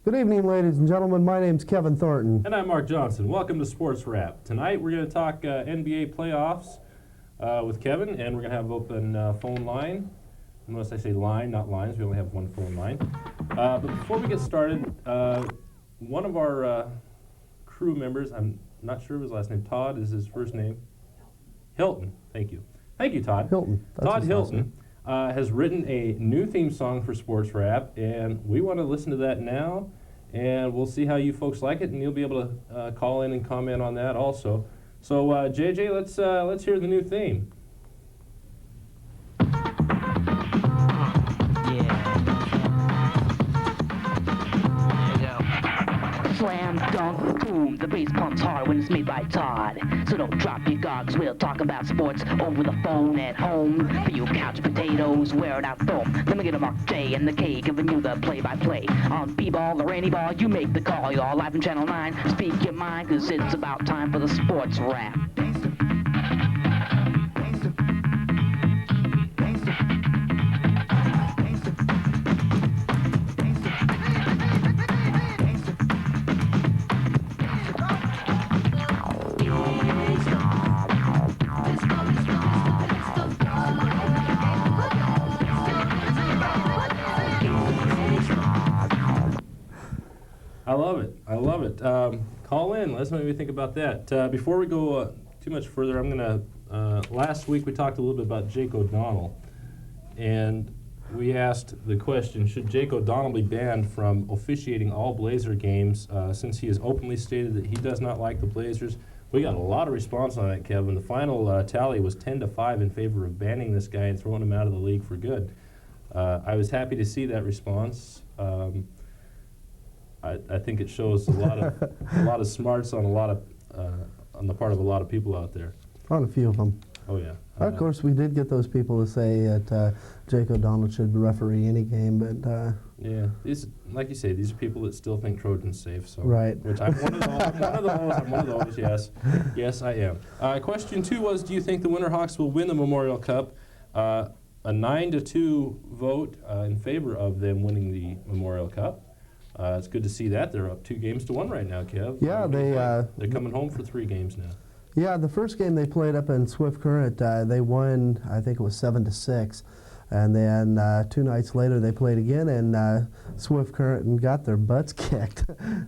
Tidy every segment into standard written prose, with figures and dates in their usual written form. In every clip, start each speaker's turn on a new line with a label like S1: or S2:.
S1: Good evening, ladies and gentlemen. My name's Kevin Thornton.
S2: And I'm Mark Johnson. Welcome to Sports Rapp. Tonight we're going to talk NBA playoffs with Kevin, and we're going to have an open phone line. Unless I say line, not lines. We only have one phone line. But before we get started, one of our crew members, I'm not sure of his last name, Todd is his first name. Hilton. Thank you. Thank you, Todd.
S1: Hilton.
S2: Todd Hilton has written a new theme song for Sports Rapp, and we want to listen to that now. And we'll see how you folks like it, and you'll be able to call in and comment on that also. So, JJ, let's hear the new theme.
S3: Slam, dunk, boom, the bass pumps hard when it's made by Todd. So don't drop your gogs, we'll talk about sports over the phone at home. For you couch potatoes, wear it out foam. Let me get a Mark J and the K, giving you the play-by-play. On B-ball or any ball, you make the call. You're live in Channel 9, speak your mind, cause it's about time for the Sports Rapp.
S2: I love it. Call in. Let's maybe think about that. Before we go too much further, I'm going to, last week we talked a little bit about Jake O'Donnell, and we asked the question, should Jake O'Donnell be banned from officiating all Blazer games since he has openly stated that he does not like the Blazers? We got a lot of response on that, Kevin. The final tally was 10-5 in favor of banning this guy and throwing him out of the league for good. I was happy to see that response. I think it shows a lot of smarts on on the part of a lot of people out there.
S1: On a few of them.
S2: Oh yeah.
S1: Of course, we did get those people to say that Jake O'Donnell should referee any game, but
S2: yeah, these, like you say, these are people that still think Trojan's safe. So
S1: right.
S2: Which I'm one of those. I'm one of those. Yes, I am. Question 2 was: do you think the Winterhawks will win the Memorial Cup? A 9-2 vote in favor of them winning the Memorial Cup. It's good to see that. They're up 2-1 right now, Kev.
S1: Yeah,
S2: they're coming home for 3 games now.
S1: Yeah, the first game they played up in Swift Current, they won, I think it was 7-6. And then 2 nights later they played again in Swift Current and got their butts kicked.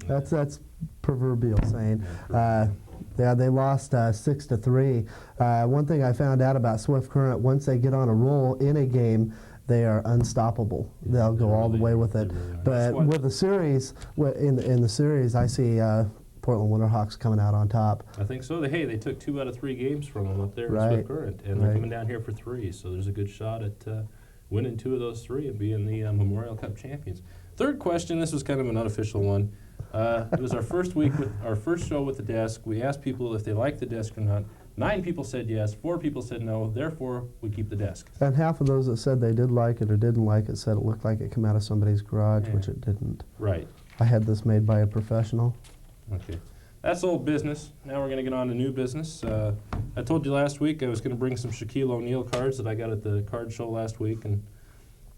S1: That's proverbial saying. Yeah, they lost 6-3. One thing I found out about Swift Current, once they get on a roll in a game, they are unstoppable. They'll go all the way with it. But with the series, in the series, I see Portland Winterhawks coming out on top.
S2: I think so. They took 2 out of 3 games from them up there in Swift Current, and they're coming down here for 3. So there's a good shot at winning 2 of those 3 and being the Memorial Cup champions. Third question. This was kind of an unofficial one. It was our first week with our first show with the desk. We asked people if they liked the desk or not. 9 people said yes, 4 people said no, therefore we keep the desk.
S1: And half of those that said they did like it or didn't like it said it looked like it came out of somebody's garage, which it didn't.
S2: Right.
S1: I had this made by a professional.
S2: Okay. That's old business. Now we're going to get on to new business. I told you last week I was going to bring some Shaquille O'Neal cards that I got at the card show last week, and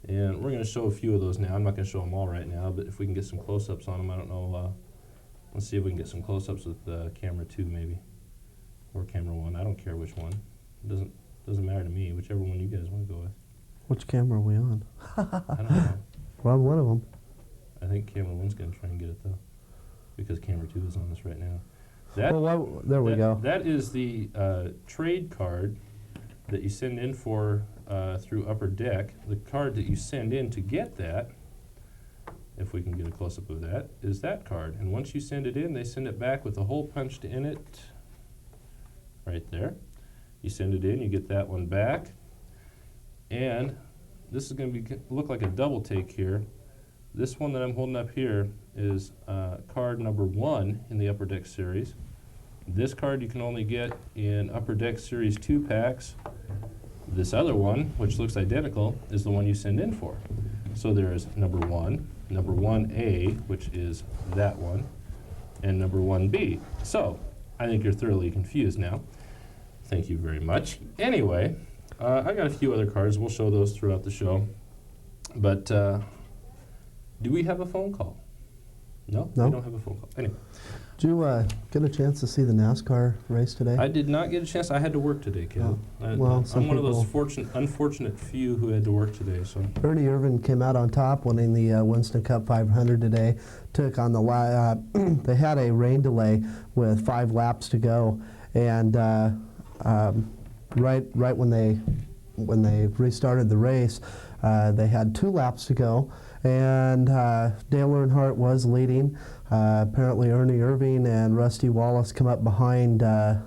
S2: we're going to show a few of those now. I'm not going to show them all right now, but if we can get some close-ups on them, I don't know. Let's see if we can get some close-ups with camera 2 maybe. Or camera 1. I don't care which one. It doesn't matter to me. Whichever one you guys want to go with.
S1: Which camera are we on?
S2: I don't know.
S1: We're on one of them.
S2: I think camera 1's going to try and get it though, because camera 2 is on us right now.
S1: There we go.
S2: That is the trade card that you send in for through Upper Deck. The card that you send in to get that, if we can get a close-up of that, is that card. And once you send it in, they send it back with a hole punched in it. Right there. You send it in, you get that one back. And this is going to look like a double take here. This one that I'm holding up here is card number 1 in the Upper Deck series. This card you can only get in Upper Deck Series 2 packs. This other one, which looks identical, is the one you send in for. So there is number 1, number 1A, which is that one, and number 1B. So I think you're thoroughly confused now. Thank you very much. Anyway, I got a few other cards. We'll show those throughout the show. But do we have a phone call? No,
S1: No?
S2: we don't have a phone call. Anyway,
S1: Did you get a chance to see the NASCAR race today?
S2: I did not get a chance. I had to work today, Kevin.
S1: well, some
S2: I'm one of those
S1: people-
S2: unfortunate few who had to work today. So
S1: Ernie Irvan came out on top, winning the Winston Cup 500 today. Took on the they had a rain delay with 5 laps to go, and right when they restarted the race, they had 2 laps to go, and Dale Earnhardt was leading. Apparently, Ernie Irving and Rusty Wallace come up behind Dale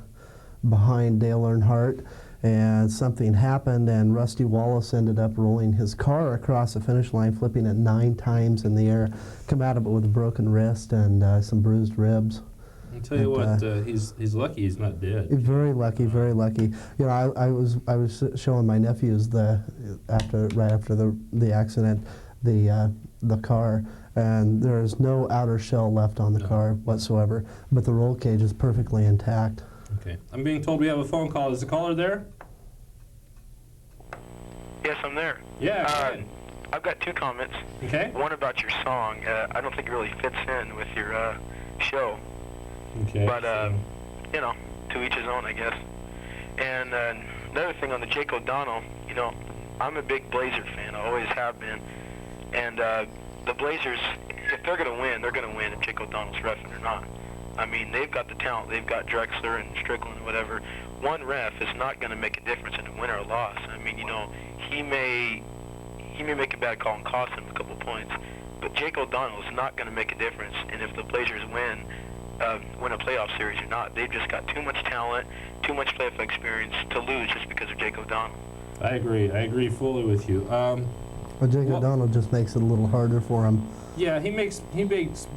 S1: Earnhardt, and something happened, and Rusty Wallace ended up rolling his car across the finish line, flipping it 9 times in the air, come out of it with a broken wrist and some bruised ribs.
S2: I'll tell you what, he's lucky he's not dead.
S1: Very lucky, very lucky. You know, I was showing my nephews right after the accident, the car, and there is no outer shell left on the car whatsoever, but the roll cage is perfectly intact.
S2: Okay, I'm being told we have a phone call. Is the caller there?
S4: Yes, I'm there.
S2: Yeah. go ahead.
S4: I've got 2 comments.
S2: Okay.
S4: One about your song. I don't think it really fits in with your show.
S2: Okay.
S4: But,
S2: so-
S4: you know, to each his own, I guess. And another thing on the Jake O'Donnell, you know, I'm a big Blazer fan. I always have been. And the Blazers, if they're going to win, they're going to win if Jake O'Donnell's reffing or not. I mean, they've got the talent. They've got Drexler and Strickland and whatever. One ref is not going to make a difference in a win or a loss. I mean, you know, he may make a bad call and cost him a couple points, but Jake O'Donnell is not going to make a difference. And if the Blazers win a playoff series or not, they've just got too much talent, too much playoff experience to lose just because of Jake O'Donnell.
S2: I agree fully with you.
S1: But Jake
S2: Well-
S1: O'Donnell just makes it a little harder for him.
S2: Yeah, he makes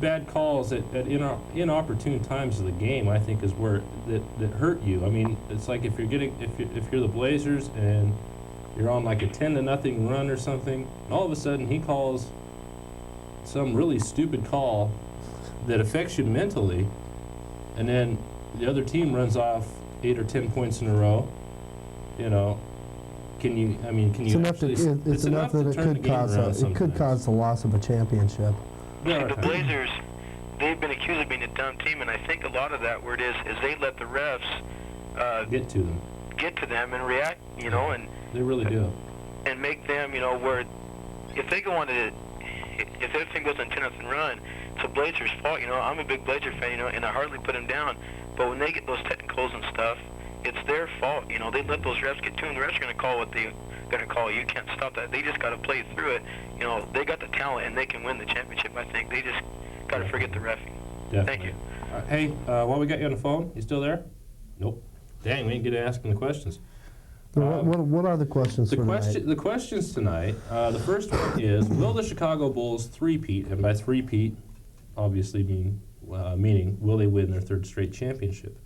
S2: bad calls at inopportune times of the game. I think is where that hurt you. I mean, it's like if you're the Blazers and you're on like a 10-0 run or something, and all of a sudden he calls some really stupid call that affects you mentally, and then the other team runs off 8 or 10 points in a row. You know, can you
S1: It's enough
S2: actually?
S1: it's enough that
S2: to
S1: it
S2: turn the
S1: could
S2: game
S1: cause
S2: around
S1: it could
S2: sometimes.
S1: cause the loss of a championship.
S2: There are
S4: The
S2: times.
S4: Blazers, they've been accused of being a dumb team, and I think a lot of that word is they let the refs
S2: Get to them.
S4: get to them and react, you know, and
S2: They really do.
S4: make them, you know, where if they go on to, if everything goes on 10-0 run, it's a Blazers' fault, you know. I'm a big Blazer fan, you know, and I hardly put them down. But when they get those technicals and stuff, it's their fault, you know. They let those refs get to them. The refs are going to call what they're going to call. You can't stop that. They just got to play through it. You know, they got the talent, and they can win the championship, I think. They just got to forget the reffing.
S2: Definitely.
S4: Thank you.
S2: Hey, while we got you on the phone, you still there? Nope. Dang, we didn't get to asking the questions.
S1: What are the questions for tonight?
S2: The questions tonight, the first one is, will the Chicago Bulls three-peat, and by three-peat, obviously meaning, will they win their 3rd straight championship?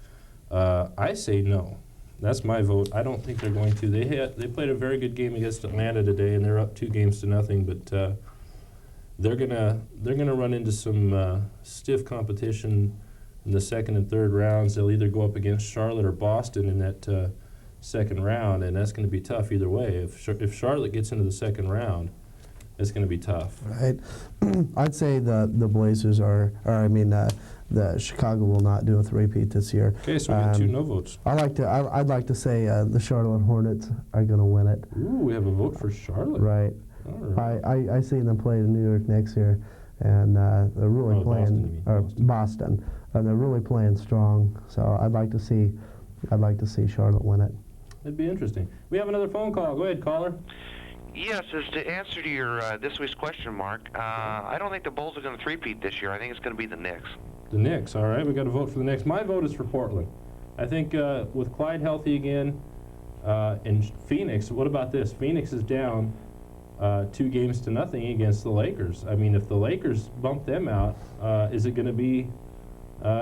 S2: I say no. That's my vote. I don't think they're going to. They played a very good game against Atlanta today, and they're up 2-0, but they're gonna run into some stiff competition in the 2nd and 3rd rounds. They'll either go up against Charlotte or Boston in that 2nd round, and that's going to be tough either way. If Charlotte gets into the 2nd round, it's going to be tough.
S1: Right. I'd say the Blazers the Chicago will not do a three-peat this year.
S2: Okay, so we got 2 no votes.
S1: I'd like to say the Charlotte Hornets are going to win it.
S2: Ooh, we have a vote for Charlotte.
S1: Right.
S2: All right.
S1: I see them play in New York next year, and they're really
S2: Oh,
S1: playing
S2: Boston, you mean.
S1: Boston, and they're really playing strong. So I'd like to see Charlotte win it.
S2: It'd be interesting. We have another phone call. Go ahead, caller.
S5: Yes, as to answer to your this week's question, Mark, I don't think the Bulls are going to three-peat this year. I think it's going to be the Knicks.
S2: The Knicks, all right. We got to vote for the Knicks. My vote is for Portland. I think with Clyde healthy again, and Phoenix, what about this? Phoenix is down 2-0 against the Lakers. I mean, if the Lakers bump them out, is it going to be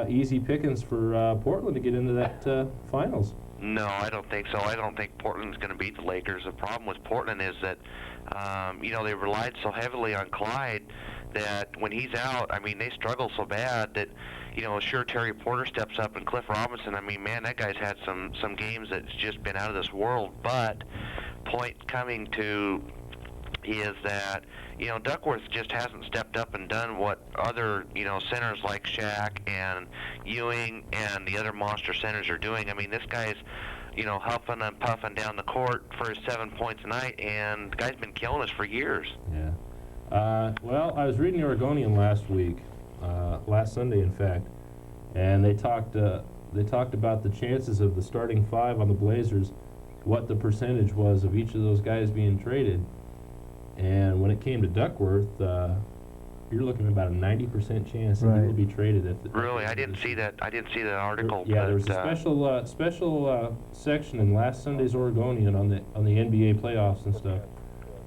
S2: easy pickings for Portland to get into that finals?
S5: No, I don't think so. I don't think Portland's going to beat the Lakers. The problem with Portland is that, they relied so heavily on Clyde that when he's out, I mean, they struggle so bad that, sure, Terry Porter steps up and Cliff Robinson, I mean, man, that guy's had some games that's just been out of this world. But point coming to is that, Duckworth just hasn't stepped up and done what other, centers like Shaq and Ewing and the other monster centers are doing. I mean, this guy's, huffing and puffing down the court for his 7 points a night, and the guy's been killing us for years.
S2: Yeah. Well, I was reading the Oregonian last week, last Sunday, in fact, and they talked about the chances of the starting five on the Blazers, what the percentage was of each of those guys being traded. And when it came to Duckworth, you're looking at about a 90% chance that he will be traded.
S5: Really, I didn't see that. I didn't see that article.
S2: Yeah, there was a special section in last Sunday's Oregonian on the NBA playoffs and stuff,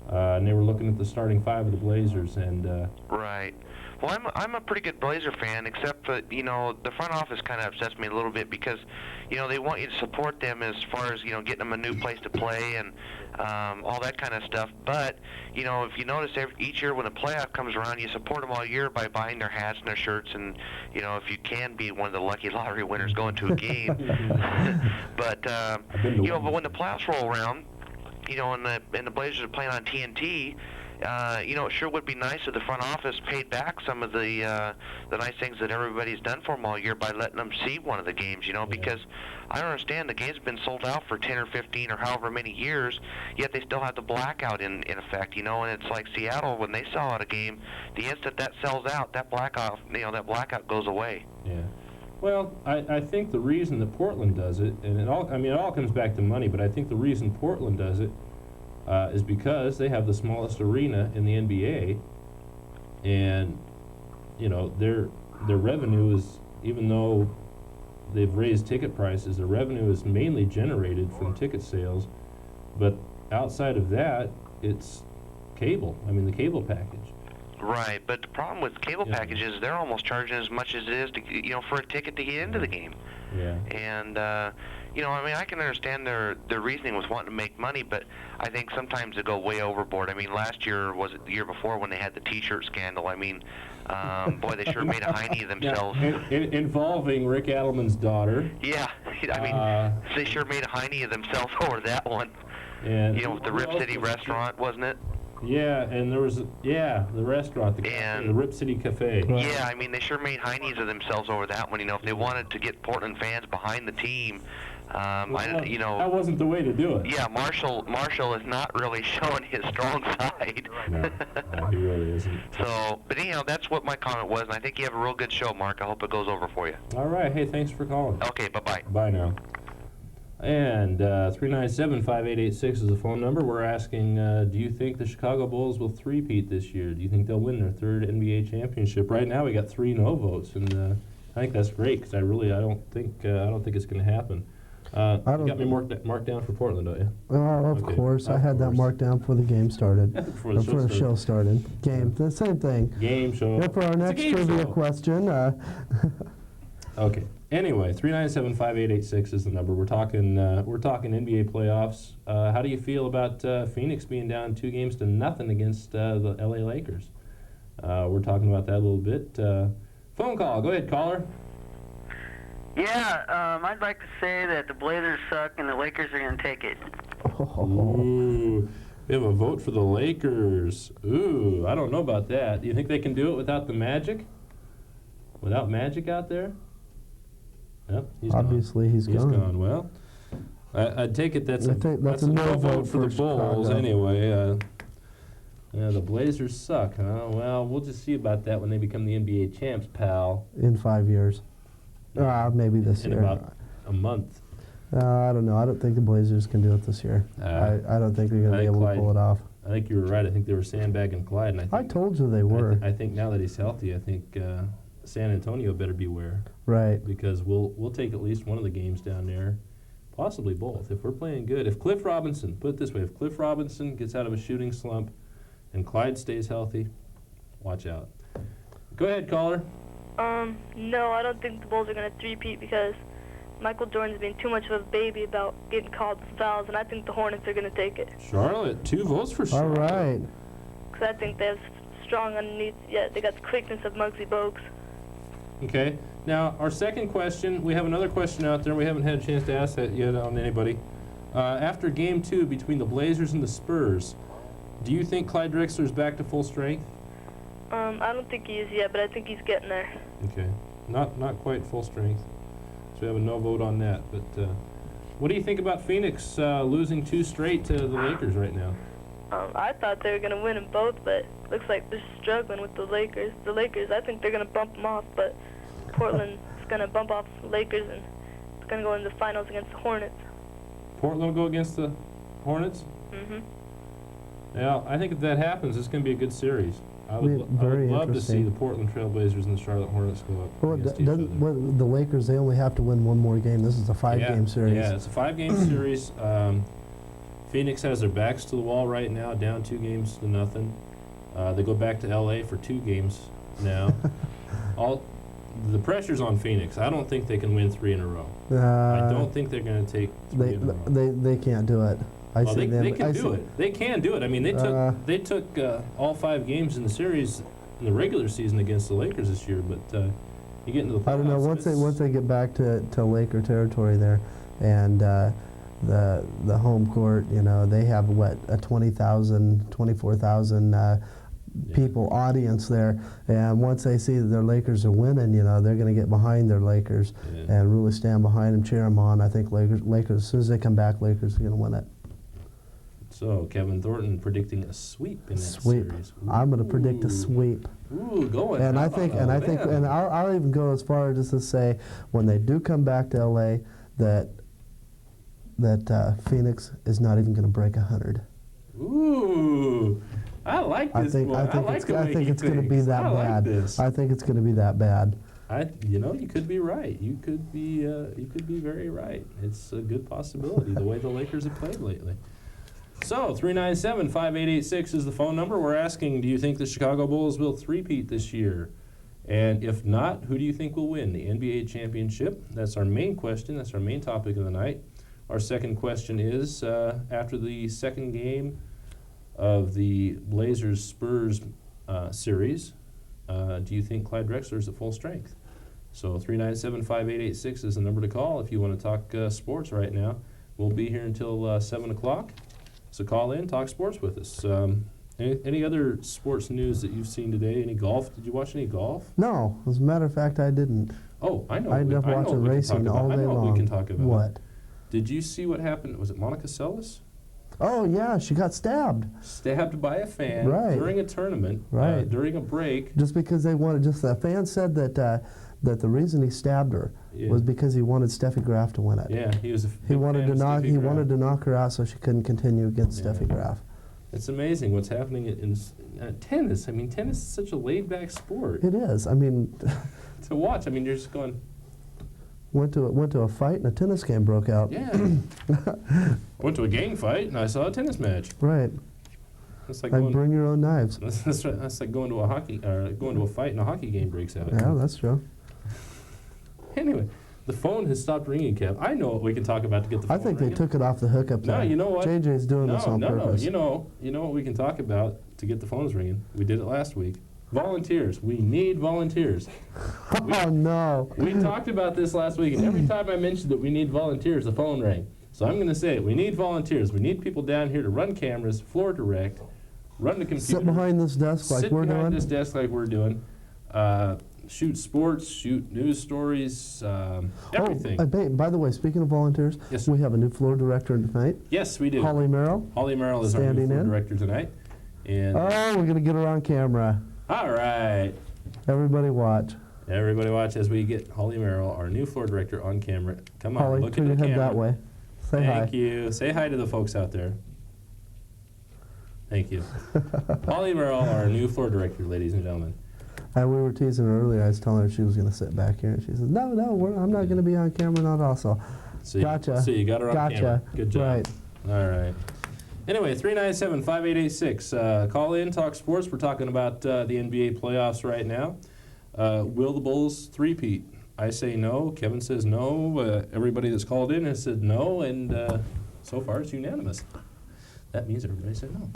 S2: and they were looking at the starting five of the Blazers. And
S5: right. Well, I'm a pretty good Blazer fan, except for, the front office kind of upsets me a little bit because, they want you to support them as far as, getting them a new place to play and all that kind of stuff. But, if you notice each year when the playoff comes around, you support them all year by buying their hats and their shirts and, if you can be one of the lucky lottery winners going to a game. But, but when the playoffs roll around, and the Blazers are playing on TNT, it sure would be nice if the front office paid back some of the nice things that everybody's done for them all year by letting them see one of the games, because I don't understand, the game's been sold out for 10 or 15 or however many years, yet they still have the blackout in effect, and it's like Seattle, when they sell out a game, the instant that sells out, that blackout goes away.
S2: Yeah. Well, I think the reason that Portland does it, and it all comes back to money, but I think the reason Portland does it is because they have the smallest arena in the NBA, and their revenue is, even though they've raised ticket prices, their revenue is mainly generated from ticket sales, but outside of that, it's cable. I mean, the cable package.
S5: Right, but the problem with cable packages, they're almost charging as much as it is to, for a ticket to get into the game.
S2: Yeah.
S5: And I can understand their reasoning with wanting to make money, but I think sometimes they go way overboard. I mean, last year, was it the year before, when they had the T-shirt scandal? I mean, boy, they sure made a hiney of themselves.
S2: Involving Rick Adelman's daughter.
S5: Yeah, I mean, they sure made a hiney of themselves over that one.
S2: And
S5: with the Rip City restaurant, wasn't it?
S2: Yeah, and there was, the restaurant, the Rip City Cafe.
S5: Yeah, I mean, they sure made heinies of themselves over that one. If they wanted to get Portland fans behind the team,
S2: that wasn't the way to do it.
S5: Yeah, Marshall is not really showing his strong side.
S2: No, he really isn't.
S5: So, but anyhow, that's what my comment was, and I think you have a real good show, Mark. I hope it goes over for you.
S2: All right. Hey, thanks for calling.
S5: Okay, bye-bye.
S2: Bye now. And 397-5886 is the phone number. We're asking, do you think the Chicago Bulls will three-peat this year? Do you think they'll win their third NBA championship? Right now, we got 3 no votes, and I think that's great because I don't think it's going to happen. You got me marked down for Portland, don't you?
S1: Of course. I had that marked down before the game started.
S2: Before the
S1: show started. Game, the same thing.
S2: Game show.
S1: And for our next trivia question.
S2: Okay. Anyway, 397-5886 is the number. We're talking NBA playoffs. How do you feel about Phoenix being down 2-0 against the LA Lakers? We're talking about that a little bit. Phone call. Go ahead, caller.
S6: Yeah, I'd like to say that the Blazers suck and the Lakers are going to take it.
S2: Ooh, we have a vote for the Lakers. Ooh, I don't know about that. Do you think they can do it without the Magic? Without Magic out there? Yep,
S1: Obviously,
S2: gone.
S1: he's gone.
S2: Well, I'd take it that's a
S1: no
S2: vote for the Bulls
S1: Chicago.
S2: anyway. The Blazers suck, huh? Well, we'll just see about that when they become the NBA champs, pal.
S1: In 5 years. Maybe this year.
S2: In about a month.
S1: I don't know. I don't think the Blazers can do it this year. I don't think they're going to be able to pull it off.
S2: I think you were right. I think they were sandbagging Clyde. And
S1: I told you they were.
S2: I think now that he's healthy, I think San Antonio better beware.
S1: Right.
S2: Because we'll take at least one of the games down there, possibly both. If we're playing good, if Cliff Robinson, put it this way, if Cliff Robinson gets out of a shooting slump and Clyde stays healthy, watch out. Go ahead, caller.
S7: No, I don't think the Bulls are going to three-peat because Michael Jordan's being too much of a baby about getting called for fouls, and I think the Hornets are going to take it.
S2: Charlotte, 2 votes for Charlotte.
S1: All right.
S7: Because I think they have strong underneath. Yeah, they got the quickness of Muggsy Bogues.
S2: Okay. Now, our second question, we have another question out there. We haven't had a chance to ask that yet on anybody. After Game 2 between the Blazers and the Spurs, Do you think Clyde Drexler's back to full strength?
S7: I don't think he is yet, but I think he's getting there.
S2: Okay. Not quite full strength. So we have a no vote on that. But what do you think about Phoenix losing 2 straight to the Lakers right now?
S7: I thought they were going to win them both, but looks like they're struggling with the Lakers. The Lakers, I think they're going to bump them off, but Portland's going to bump off the Lakers, and it's going to go into the finals against the Hornets.
S2: Portland will go against the Hornets?
S7: Mm-hmm.
S2: Yeah, I think if that happens, it's going to be a good series. I would
S1: Very
S2: love to see
S1: interesting.
S2: the Portland Trailblazers and the Charlotte Hornets go up
S1: Well,
S2: against each other.
S1: the Lakers, they only have to win one more game. This is a 5-game series.
S2: Yeah, it's a 5-game series. Phoenix has their backs to the wall right now, down 2-0. They go back to L.A. for 2 games now. The pressure's on Phoenix. I don't think they can win 3 in a row. I don't think they're going to take 3 in a row.
S1: They can't do it.
S2: Well, they can do it. They can do it. I mean, they took all 5 games in the series in the regular season against the Lakers this year. But you get into the playoffs.
S1: I don't know. Once they get back to Laker territory there, and the home court, they have a 20,000, 24,000 people audience there, and once they see that their Lakers are winning, they're going to get behind their Lakers and really stand behind them, cheer them on. I think Lakers, as soon as they come back, Lakers are going to win it.
S2: So Kevin Thornton predicting a sweep in that series.
S1: I'm going to predict a sweep.
S2: Ooh, going.
S1: And I think, and I'll even go as far as to say, when they do come back to LA, that Phoenix is not even going to break 100.
S2: Ooh, I like this.
S1: I think it's going to be that bad. I think it's going to be that bad.
S2: You could be right. You could be very right. It's a good possibility the way the Lakers have played lately. So 397-5886 is the phone number. We're asking, do you think the Chicago Bulls will three-peat this year? And if not, who do you think will win the NBA championship? That's our main question. That's our main topic of the night. Our second question is, after the second game of the Blazers-Spurs series, do you think Clyde Drexler is at full strength? So 397-5886 is the number to call if you want to talk sports right now. We'll be here until 7 o'clock. So call in, talk sports with us. Any other sports news that you've seen today? Any golf? Did you watch any golf?
S1: No. As a matter of fact, I didn't.
S2: Oh, I know.
S1: I ended up watching racing all day long.
S2: I know what we can talk about.
S1: What?
S2: Did you see what happened? Was it Monica Seles?
S1: Oh, yeah, she got stabbed.
S2: Stabbed by a fan during a tournament, during a break.
S1: Just because they wanted, the fan said that the reason he stabbed her was because he wanted Steffi Graf to win it.
S2: Yeah,
S1: he wanted to knock her out so she couldn't continue against Steffi Graf.
S2: It's amazing what's happening in tennis. I mean, tennis is such a laid-back sport.
S1: It is. I mean,
S2: to watch. I mean, you're just going.
S1: Went to a fight and a tennis game broke out.
S2: Yeah. Went to a gang fight and I saw a tennis match.
S1: Right.
S2: That's like
S1: bring your own knives.
S2: That's right. That's like going to a fight and a hockey game breaks out.
S1: Yeah, that's true.
S2: Anyway, the phone has stopped ringing, Kev. I know what we can talk about to get the phone
S1: I think
S2: ringing.
S1: they took it off the hook up there.
S2: No, you know what?
S1: JJ's doing this on purpose.
S2: No. You know what we can talk about to get the phones ringing? We did it last week. Volunteers. We need volunteers.
S1: Oh, no.
S2: We talked about this last week, and every time I mentioned that we need volunteers, the phone rang. So I'm going to say it. We need volunteers. We need people down here to run cameras, floor direct, run the computer.
S1: Sit behind this desk like we're doing.
S2: Sit behind this desk like we're doing. Shoot sports, shoot news stories, everything.
S1: Oh, by the way, speaking of volunteers,
S2: yes,
S1: we have a new floor director tonight.
S2: Yes, we do.
S1: Holly Merrill.
S2: Holly Merrill is our new floor director tonight. And
S1: we're going to get her on camera.
S2: All right.
S1: Everybody watch.
S2: Everybody watch as we get Holly Merrill, our new floor director, on camera. Come on,
S1: Holly,
S2: look
S1: turn
S2: at the
S1: your
S2: camera.
S1: head that way. Say hi.
S2: Thank you. Say hi to the folks out there. Thank you. Holly Merrill, our new floor director, ladies and gentlemen.
S1: And we were teasing her earlier. I was telling her she was going to sit back here. And she says, no, I'm not going to be on camera, not also.
S2: So
S1: gotcha.
S2: So you got her on camera. Good job.
S1: Right.
S2: All right. Anyway, 397-5886. Call in, talk sports. We're talking about the NBA playoffs right now. Will the Bulls three-peat? I say no. Kevin says no. Everybody that's called in has said no, and so far it's unanimous. That means everybody said no.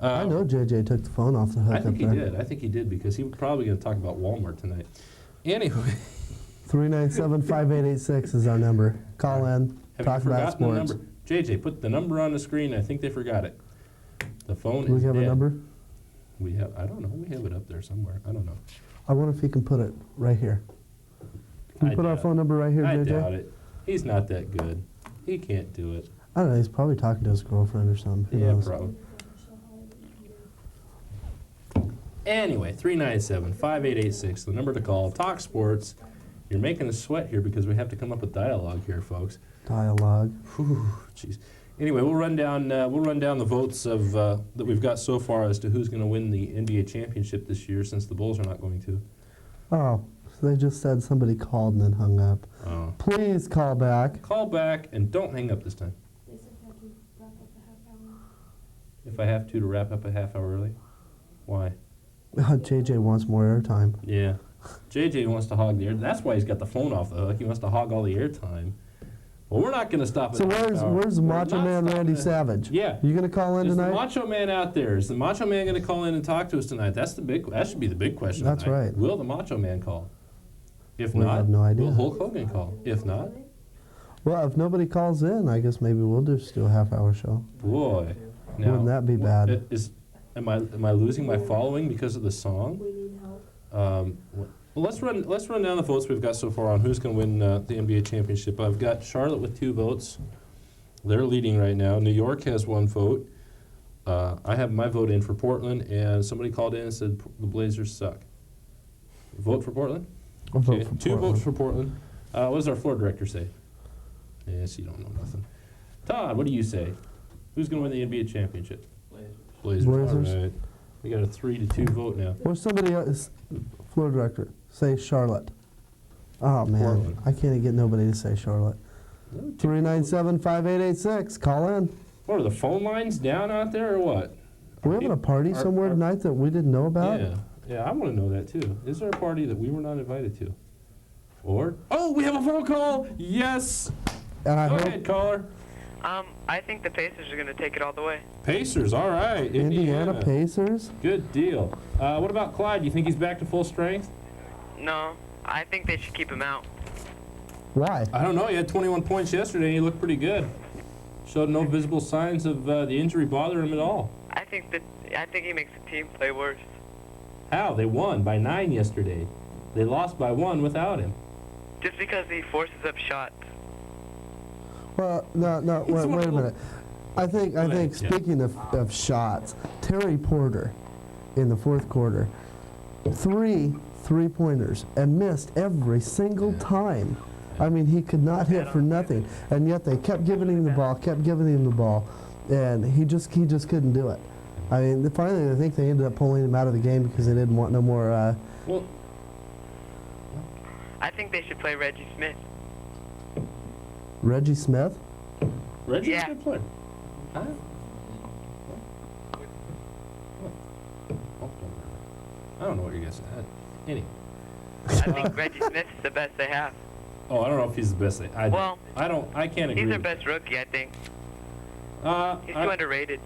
S1: I know JJ took the phone off the hook.
S2: I think he did. I think he did because he was probably going to talk about Walmart tonight. Anyway.
S1: 397-5886 is our number. Call in, talk about sports.
S2: JJ, put the number on the screen. I think they forgot it. The phone
S1: Do we
S2: is
S1: have
S2: dead.
S1: a number?
S2: We have. I don't know. We have it up there somewhere. I don't know.
S1: I wonder if he can put it right here. Can we
S2: I
S1: put our
S2: doubt
S1: phone number right here,
S2: I
S1: JJ?
S2: doubt it. He's not that good. He can't do it.
S1: I don't know. He's probably talking to his girlfriend or something. Who
S2: Yeah,
S1: knows?
S2: probably. Anyway, 397-5886, the number to call. Talk sports. You're making us sweat here because we have to come up with dialogue here, folks.
S1: Dialogue.
S2: Whew, jeez. Anyway, we'll run down the votes of that we've got so far as to who's going to win the NBA championship this year, since the Bulls are not going to.
S1: Oh, so they just said somebody called and then hung up.
S2: Oh.
S1: Please call back.
S2: Call back and don't hang up this time.
S8: They said you have to wrap up a half hour.
S2: If I have to wrap up a half hour early, why?
S1: JJ wants more airtime.
S2: Yeah. JJ wants to hog the air. That's why he's got the phone off the hook. He wants to hog all the airtime. Well, we're not going to stop at
S1: So
S2: half hour.
S1: where's
S2: We're
S1: Macho
S2: not
S1: Man
S2: stopping
S1: Randy
S2: at-
S1: Savage?
S2: Yeah.
S1: You gonna call in
S2: Is the
S1: tonight?
S2: Macho Man out there? Is the Macho Man going to call in and talk to us tonight? That should be the big question.
S1: That's
S2: tonight.
S1: right.
S2: Will the Macho Man call? If
S1: We
S2: not,
S1: have no idea.
S2: will Hulk Hogan call? If not,
S1: Well, if nobody calls in, I guess maybe we'll just do a half-hour show.
S2: boy. Now,
S1: Wouldn't that be bad?
S2: Am I losing my following because of the song?
S8: We need help.
S2: Well, let's run down the votes we've got so far on who's going to win the NBA championship. I've got Charlotte with 2 votes. They're leading right now. New York has 1 vote. I have my vote in for Portland, and somebody called in and said the Blazers suck. Vote for Portland?
S1: I'll vote
S2: Okay,
S1: for
S2: 2
S1: Portland.
S2: votes for Portland. What does our floor director say? Yes, you don't know nothing. Todd, what do you say? Who's going to win the NBA championship? Blazers.
S1: Blazers.
S2: All right. We got a 3-2 vote now.
S1: Or somebody else, floor director, say Charlotte. Oh man,
S2: Portland.
S1: I can't get nobody to say Charlotte. 397-5886. Call in.
S2: What, are the phone lines down out there or what?
S1: Are we having a party somewhere tonight that we didn't know about?
S2: Yeah, I want to know that too. Is there a party that we were not invited to? Or, oh, we have a phone call! Yes!
S1: And I
S2: Go
S1: hope
S2: ahead, caller.
S6: I think the Pacers are going to take it all the way.
S2: Pacers, all right.
S1: Indiana Pacers.
S2: Good deal. What about Clyde? Do you think he's back to full strength?
S6: No, I think they should keep him out.
S1: Why?
S2: I don't know. He had 21 points yesterday, and he looked pretty good. Showed no visible signs of the injury bothering him at all.
S6: I think he makes the team play worse.
S2: How? They won by 9 yesterday. They lost by 1 without him.
S6: Just because he forces up shots.
S1: Well, no. Wait a minute. I think
S2: ahead, yeah.
S1: speaking of shots, Terry Porter in the 4th quarter, 3 3-pointers and missed every single time. I mean, he could not hit for nothing, and yet they kept giving him the ball, and he just couldn't do it. I mean, finally, I think they ended up pulling him out of the game because they didn't want no more.
S2: Well,
S6: I think they should play Reggie Smith.
S1: Reggie Smith.
S2: Reggie's
S6: Yeah.
S2: a good player. Huh? I don't know what you're guessing at. Anyway.
S6: I think Reggie Smith is the best they have.
S2: Oh, I don't know if he's the best. I can't agree.
S6: He's their best rookie, I think. He's too underrated.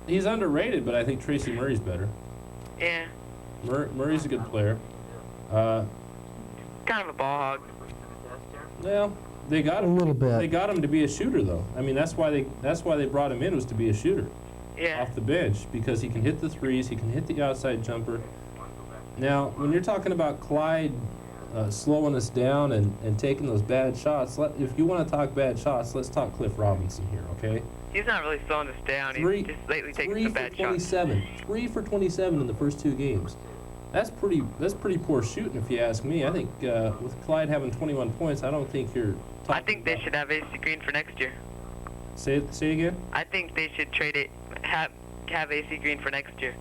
S2: He's underrated, but I think Tracy Murray's better.
S6: Yeah,
S2: Murray's a good player.
S6: kind of a ball hog.
S2: Well, they got
S1: A
S2: him.
S1: little bit.
S2: They got him to be a shooter, though. I mean, that's why they brought him in, was to be a shooter
S6: Yeah.
S2: off the bench, because he can hit the threes, he can hit the outside jumper. Now, when you're talking about Clyde slowing us down and taking those bad shots, if you want to talk bad shots, let's talk Cliff Robinson here, okay?
S6: He's not really slowing us down. He's just lately taking some bad shots.
S2: 3 for 27 in the first 2 games. That's pretty poor shooting, if you ask me. I think with Clyde having 21 points, I don't think you're.
S6: I think they should have AC Green for next year.
S2: Say again.
S6: I think they should trade it, have AC Green for next year.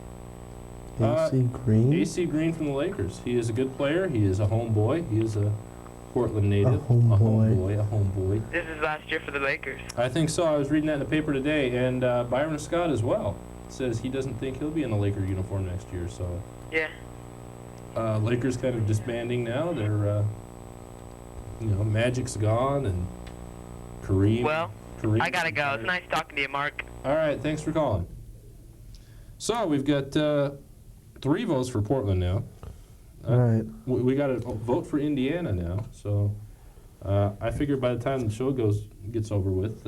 S1: AC Green.
S2: AC Green from the Lakers. He is a good player. He is a homeboy. He is a Portland native.
S1: homeboy.
S2: A homeboy.
S6: This is last year for the Lakers.
S2: I think so. I was reading that in the paper today, and Byron Scott as well says he doesn't think he'll be in a Laker uniform next year. So
S6: Yeah.
S2: Lakers kind of disbanding now. They're Magic's gone and Kareem.
S6: Well,
S2: Kareem
S6: I gotta go. It's nice talking to you, Mark.
S2: All right, thanks for calling. So we've got 3 votes for Portland now.
S1: All right.
S2: We got to vote for Indiana now. So I figure by the time the show gets over with,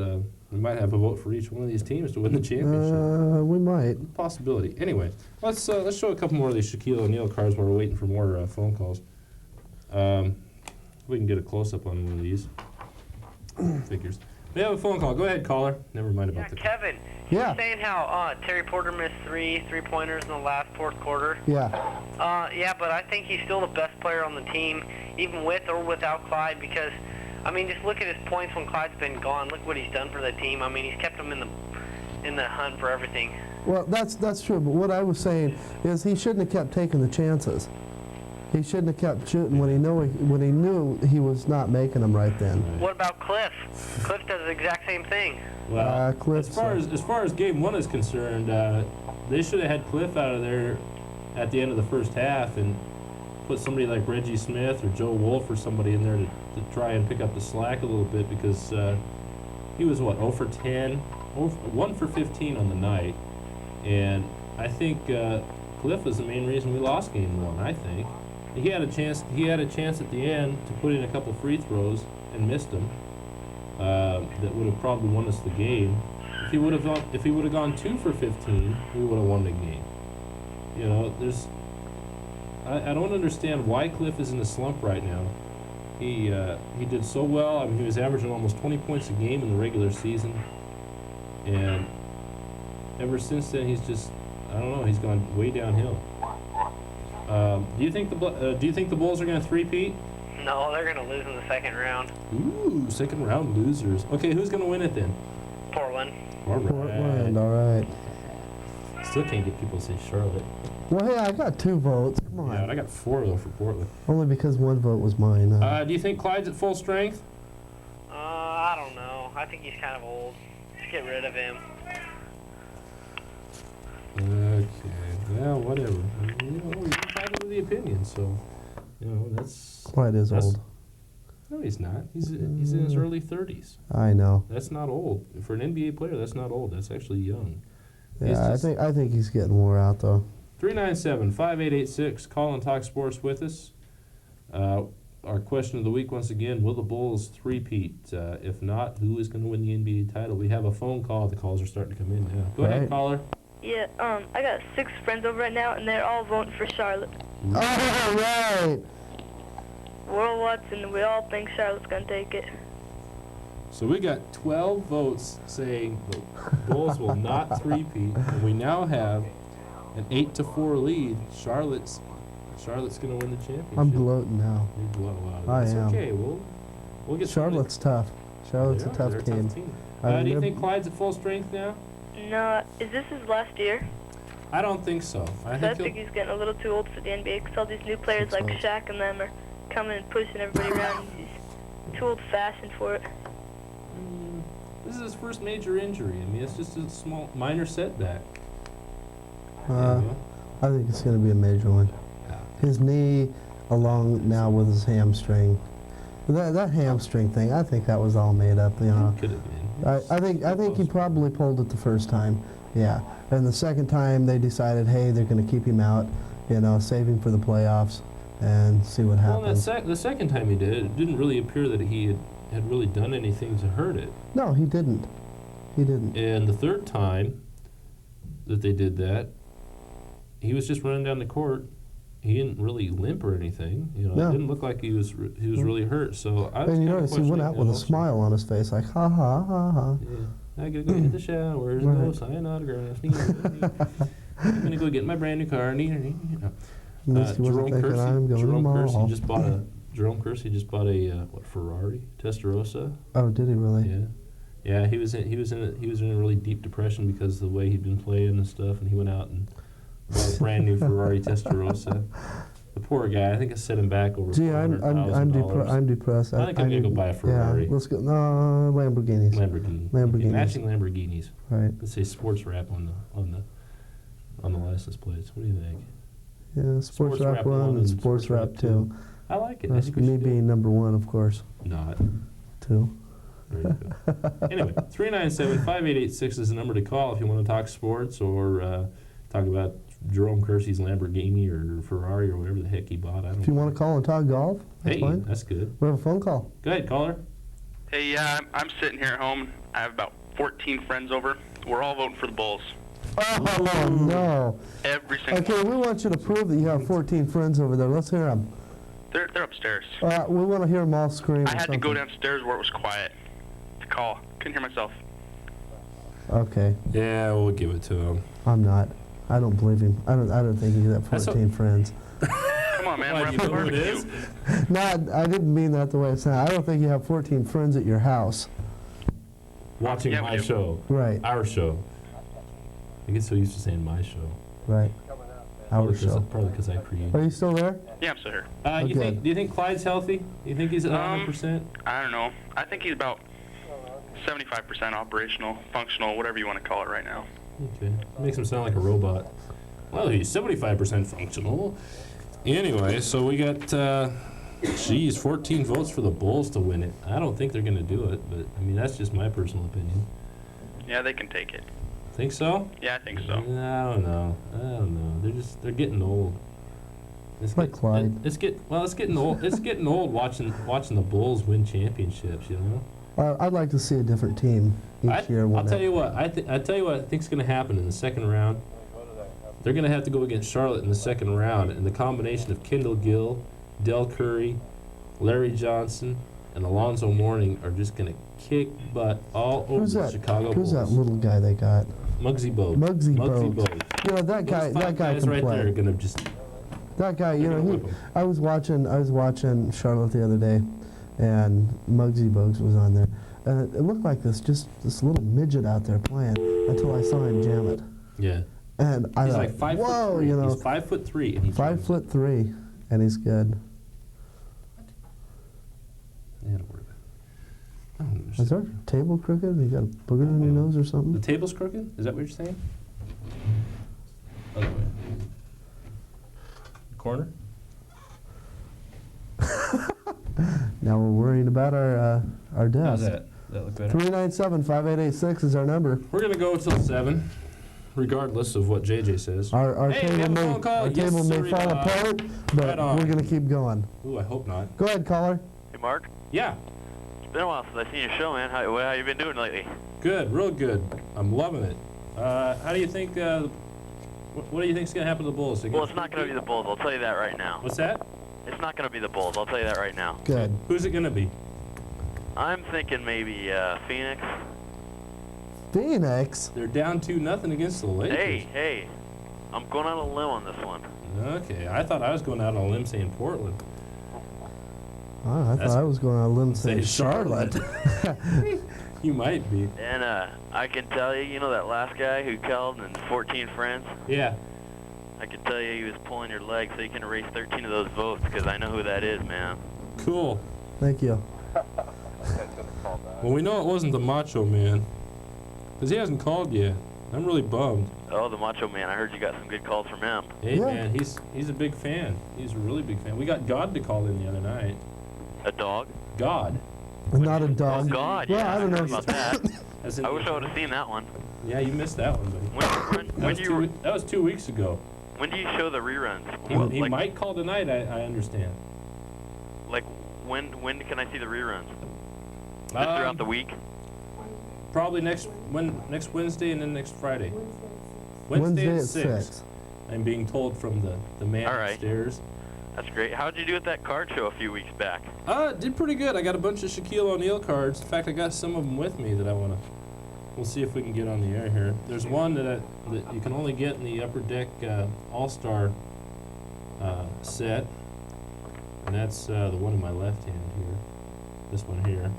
S2: we might have a vote for each one of these teams to win the championship.
S1: We might.
S2: Possibility. Anyway, let's show a couple more of these Shaquille O'Neal cards while we're waiting for more phone calls. We can get a close-up on one of these. Figures. We have a phone call. Go ahead, caller. Never mind about the...
S6: Kevin,
S1: Yeah.
S6: you were saying how Terry Porter missed three-pointers in the last fourth quarter.
S1: Yeah.
S6: Yeah, but I think he's still the best player on the team, even with or without Clyde, because, I mean, just look at his points when Clyde's been gone. Look what he's done for the team. I mean, he's kept them in the hunt for everything.
S1: Well, that's true, but what I was saying is he shouldn't have kept taking the chances. He shouldn't have kept shooting when he knew he was not making them right then.
S6: What about Cliff? Cliff does the exact same thing.
S2: Well,
S1: Cliff,
S2: as far as game one is concerned, they should have had Cliff out of there at the end of the first half and put somebody like Reggie Smith or Joe Wolf or somebody in there to try and pick up the slack a little bit, because he was, 0 for 10, 1 for 15 on the night. And I think Cliff was the main reason we lost game one, I think. He had a chance at the end to put in a couple free throws and missed them. That would have probably won us the game. If he would have gone 2 for 15, we would have won the game. You know, I don't understand why Cliff is in a slump right now. He did so well. I mean, he was averaging almost 20 points a game in the regular season, and ever since then he's just, I don't know, he's gone way downhill. Do you think the Bulls are going to three-peat?
S6: No, they're going to lose in the second round.
S2: Ooh, second round losers. Okay, who's going to win it then?
S6: Portland.
S1: Portland, all right.
S2: Still can't get people to say Charlotte.
S1: Well, hey, I got 2 votes. Come on.
S2: Yeah, and I got 4 though for Portland.
S1: Only because 1 vote was mine.
S2: Do you think Clyde's at full strength?
S6: I don't know. I think he's kind of old. Just get rid of him.
S2: Okay. Well, whatever. You know, you're entitled to the opinion, so you know that's.
S1: Clyde is old.
S2: No, he's not. He's in his early 30s.
S1: I know.
S2: That's not old for an NBA player. That's not old. That's actually young.
S1: Yeah, I think he's getting wore out though.
S2: 397-5886. Call and talk sports with us. Our question of the week once again: will the Bulls three-peat? If not, who is going to win the NBA title? We have a phone call. The calls are starting to come in now. Go ahead, caller.
S7: Yeah, I got 6 friends over right now, and they're all voting for Charlotte.
S1: All right.
S7: World Watson, we all think Charlotte's gonna take it.
S2: So we got 12 votes saying the Bulls will not three-peat, and we now have an 8-4 lead. Charlotte's going to win the championship.
S1: I'm gloating now.
S2: You're gloating.
S1: I
S2: That's
S1: am.
S2: okay. We'll get
S1: Charlotte's tough. Charlotte's a tough
S2: they're
S1: team.
S2: Do you think Clyde's at full strength now?
S7: No, is this his last year?
S2: I don't think so.
S7: I think he's getting a little too old for the NBA, because all these new players like Shaq and them are coming and pushing everybody around. He's too old-fashioned for it.
S2: This is his first major injury. I mean, it's just a small, minor setback.
S1: I think it's going to be a major one. His knee, along now with his hamstring. That hamstring thing, I think that was all made up. You know.
S2: Could have been.
S1: I think he probably pulled it the first time. Yeah, and the second time they decided, hey, they're going to keep him out. You know, save him for the playoffs and see what happens.
S2: Well, the second time he did it didn't really appear that he had really done anything to hurt it.
S1: No, he didn't. He didn't.
S2: And the third time that they did that, he was just running down the court. He didn't really limp or anything. You know,
S1: No.
S2: It didn't look like he was really hurt. So I was
S1: And you
S2: kinda
S1: notice he went
S2: questioning
S1: out
S2: that
S1: with a
S2: also.
S1: smile on his face, like, ha ha ha ha.
S2: Yeah. I gotta go hit the shower. Go
S1: Right.
S2: sign autographs. I'm gonna go get my brand new car.
S1: At least he wasn't thinking, I'm going to the mall.
S2: Jerome Kersey just bought a Ferrari Testarossa.
S1: Oh, did he really?
S2: Yeah, yeah. He was in a really deep depression because of the way he'd been playing and stuff, and he went out and bought a brand new Ferrari Testarossa. The poor guy. I think it set him back over
S1: Gee, I'm depressed.
S2: I think I'm gonna go buy a Ferrari.
S1: Yeah, let's go. No, Lamborghinis.
S2: Lamborghini.
S1: Lamborghinis.
S2: Matching Lamborghinis.
S1: Right.
S2: Let's say sports wrap on the license plates. What do you think?
S1: Yeah, sports wrap 1 and sports wrap 2.
S2: I like it.
S1: That's me being number 1, of course.
S2: Not.
S1: 2.
S2: Very good. Anyway, 397-5886 is the number to call if you want to talk sports or talk about Jerome Kersey's Lamborghini or Ferrari or whatever the heck he bought. I don't
S1: If you want to call and talk golf, that's
S2: Hey,
S1: fine.
S2: that's good.
S1: We have a phone call.
S2: Go ahead, caller.
S9: Hey, yeah, I'm sitting here at home. I have about 14 friends over. We're all voting for the Bulls.
S1: Oh, no.
S9: Every single
S1: Okay,
S9: one.
S1: we want you to prove that you have 14 friends over there. Let's hear them.
S9: They're upstairs.
S1: We want to hear them all scream.
S9: I
S1: or
S9: had to go
S1: something.
S9: downstairs where it was quiet to call. Couldn't hear myself.
S1: Okay,
S2: Yeah, we'll give it to him.
S1: I'm not. I don't believe him. I don't think you have
S2: That's
S1: 14 friends.
S9: Come on, man.
S2: Why,
S9: We're
S2: do
S9: at
S2: you
S9: the
S2: know who it
S9: barbecue.
S2: is?
S1: No, I didn't mean that the way it sounded. I don't think you have 14 friends at your house.
S2: Watching
S9: Yeah, we
S2: my
S9: do.
S2: show.
S1: Right,
S2: Our show. I get so used to saying my show.
S1: right. Our show.
S2: Probably because I created.
S1: Are you still there?
S9: Yeah, I'm still here.
S2: You
S1: Okay.
S2: think? Do you think Clyde's healthy? You think he's at 100%?
S9: I don't know. I think he's about 75% operational, functional, whatever you want to call it right now.
S2: Okay. Makes him sound like a robot. Well, he's 75% functional. Anyway, so we got, 14 votes for the Bulls to win it. I don't think they're going to do it, but, I mean, that's just my personal opinion.
S9: Yeah, they can take it.
S2: Think so?
S9: Yeah, I think so.
S2: I don't know. They're getting old. It's
S1: Like Clyde.
S2: It's getting old. It's getting old watching the Bulls win championships, you know?
S1: I'd like to see a different team each year win
S2: I'll tell
S1: it.
S2: you what. I tell you what I think's going to happen in the second round. They're going to have to go against Charlotte in the second round, and the combination of Kendall Gill, Del Curry, Larry Johnson, and Alonzo Mourning are just going to kick butt all over
S1: Who's
S2: the
S1: that?
S2: Chicago
S1: Who's
S2: Bulls.
S1: that little guy they got?
S2: Muggsy Bogues.
S1: Muggsy Bogues.
S2: Bogues.
S1: You know that guy.
S2: Those
S1: That
S2: five
S1: guy
S2: guys
S1: can
S2: right
S1: play.
S2: there are going to just.
S1: That guy, you
S2: They're
S1: know,
S2: gonna
S1: he.
S2: whip 'em.
S1: I was watching Charlotte the other day, and Muggsy Bogues was on there, and it looked like this little midget out there playing until I saw him jam it,
S2: Yeah.
S1: and I
S2: He's
S1: thought,
S2: like 5'3".
S1: whoa, you know,
S2: He's 5'3", and he's
S1: 5'3", and he's good.
S2: Yeah, don't worry about it. Oh,
S1: Is our table crooked? You got a booger on your nose or
S2: The
S1: something?
S2: table's crooked? Is that what you're saying? Other way. Corner?
S1: Now we're worrying about our
S2: How's
S1: desk.
S2: that? That look better?
S1: 397-5886 is our number.
S2: We're gonna go till 7, regardless of what JJ says.
S1: Our
S2: Hey, we have a phone call.
S1: our
S2: Yes,
S1: table may
S2: sirree,
S1: fall
S2: Bob.
S1: apart, but
S2: Right on.
S1: we're gonna keep going.
S2: Ooh, I hope not.
S1: Go ahead, caller.
S10: Hey, Mark.
S2: Yeah,
S10: It's been a while since I've seen your show, man. How you been doing lately?
S2: good, real good. I'm loving it. How do you think? What do you think's gonna happen to the Bulls? They
S10: Well,
S2: gonna
S10: it's not going to be the Bulls. I'll tell you that right now.
S2: What's that?
S10: It's not going to be the Bulls. I'll tell you that right now.
S1: Good.
S2: Who's it gonna be?
S10: I'm thinking maybe Phoenix.
S1: Phoenix.
S2: They're down 2-0 against the Lakers.
S10: Hey. I'm going on a limb on this one.
S2: Okay, I thought I was going out on a limb saying Portland.
S1: Oh, I
S2: That's-
S1: thought I was going on a limb saying
S2: Say
S1: Charlotte.
S2: You might be.
S10: And I can tell you, that last guy who called and 14 friends,
S2: Yeah.
S10: I can tell you he was pulling your leg so you can erase 13 of those votes because I know who that is, man.
S2: Cool.
S1: Thank you.
S2: Well, we know it wasn't the Macho Man, because he hasn't called yet. I'm really bummed.
S10: Oh, the Macho Man. I heard you got some good calls from him.
S2: Hey,
S1: Yeah.
S2: man, he's a big fan. He's a really big fan. We got God to call in the other night.
S10: A dog?
S2: God.
S1: Not a dog.
S10: Oh, God,
S1: Well,
S10: yeah.
S1: I don't know.
S10: heard about that.
S2: As in-
S10: I wish I would have seen that one.
S2: Yeah, you missed that one, buddy. That was 2 weeks ago.
S10: When do you show the reruns?
S2: He might call tonight, I understand.
S10: Like, when can I see the reruns? Just throughout the week?
S2: Probably next Wednesday and then next Friday.
S1: Wednesday
S2: at
S1: at
S2: 6.
S1: 6.
S2: I'm being told from the man
S10: All right.
S2: upstairs.
S10: That's great. How'd you do at that card show a few weeks back?
S2: Did pretty good. I got a bunch of Shaquille O'Neal cards. In fact, I got some of them with me that I want to. We'll see if we can get on the air here. There's one that you can only get in the Upper Deck All-Star set, and that's the one in my left hand here. This one here,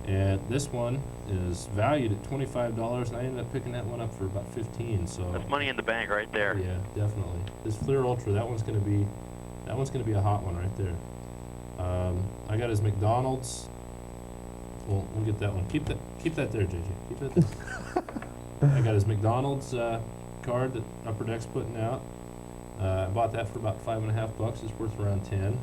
S2: and this one is valued at $25, and I ended up picking that one up for about $15. So
S10: That's money in the bank right there.
S2: yeah, definitely. This Fleer Ultra, that one's gonna be a hot one right there. I got his McDonald's. We'll get that one. Keep that there, JJ. Keep that there. I got his McDonald's card that Upper Deck's putting out. I bought that for about $5.50. It's worth around 10.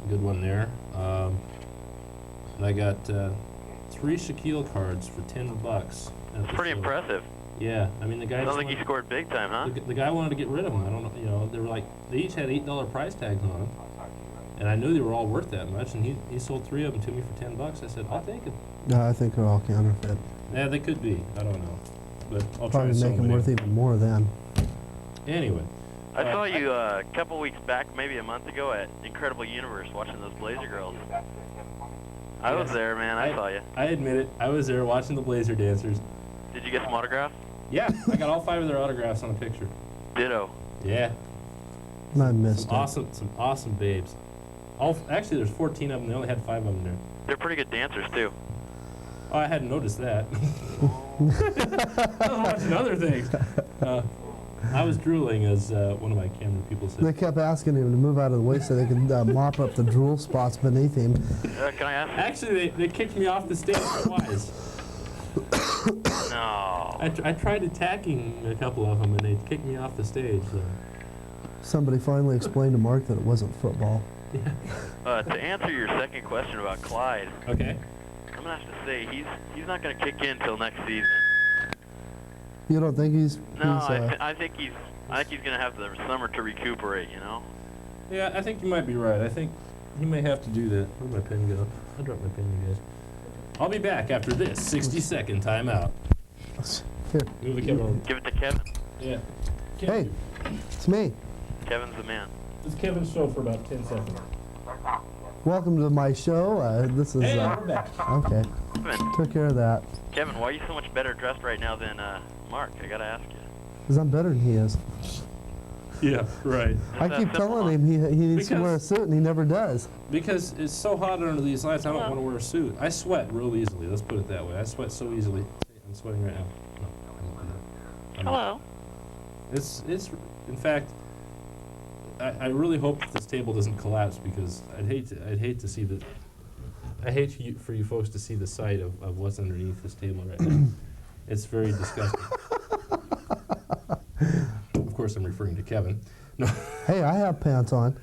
S2: Good one there. And I got 3 Shaquille cards for $10.
S10: Pretty impressive.
S2: Yeah, I mean the guy.
S10: I don't
S2: just
S10: think he
S2: wanted-
S10: scored big time, huh?
S2: The guy wanted to get rid of them. I don't know. You know, they were like they each had $8 price tags on them, and I knew they were all worth that much. And he sold 3 of them to me for $10. I said, I'll take them.
S1: No, I think they're all counterfeit.
S2: Yeah, they could be. I don't know, but I'll try
S1: Probably
S2: to sell
S1: make
S2: them
S1: them worth
S2: anyway.
S1: even more then.
S2: Anyway.
S10: I saw you a couple weeks back, maybe a month ago, at Incredible Universe watching those Blazer girls. I was
S2: Yes.
S10: there, man. I saw you.
S2: I admit it. I was there watching the Blazer dancers.
S10: Did you get some autographs?
S2: Yeah, I got all 5 of their autographs on a picture.
S10: Ditto.
S2: Yeah,
S1: I missed
S2: some awesome babes. Actually, there's 14 of them. They only had 5 of them there.
S10: They're pretty good dancers, too.
S2: Oh, I hadn't noticed that. I was watching other things. I was drooling, as one of my camera people said.
S1: They kept asking him to move out of the way so they could mop up the drool spots beneath him.
S10: Can I ask?
S2: Actually, they kicked me off the stage twice.
S10: No.
S2: I tried attacking a couple of them, and they kicked me off the stage. So.
S1: Somebody finally explained to Mark that it wasn't football.
S10: To answer your second question about Clyde,
S2: Okay.
S10: I'm gonna have to say he's not gonna kick in till next season.
S1: You don't think he's...
S10: No,
S1: he's,
S10: I think he's gonna have the summer to recuperate. You know.
S2: Yeah, I think you might be right. I think he may have to do that. Where'd my pen go? I dropped my pen, you guys. I'll be back after this 60-second timeout.
S1: Here.
S2: Move the camera over.
S10: Give it to Kevin.
S2: Yeah.
S1: Hey, it's me.
S10: Kevin's the man.
S2: This is Kevin's show for about 10 seconds.
S1: Welcome to my show. This is...
S2: Hey, we're back.
S1: Okay.
S10: Kevin,
S1: Took care of that.
S10: Kevin, why are you so much better dressed right now than Mark? I gotta ask you.
S1: Because I'm better than he is.
S2: Yeah, right.
S1: I keep telling him he needs to wear a
S2: Because-
S1: suit, and he never does.
S2: Because it's so hot under these lights, I don't want to wear a suit. I sweat real easily. Let's put it that way. I sweat so easily. I'm sweating right now. No, I won't do that.
S3: Hello.
S2: It's in fact, I really hope that this table doesn't collapse, because I'd hate to see the, for you folks to see the sight of what's underneath this table right now. It's very disgusting. Of course, I'm referring to Kevin. No.
S1: Hey, I have pants on.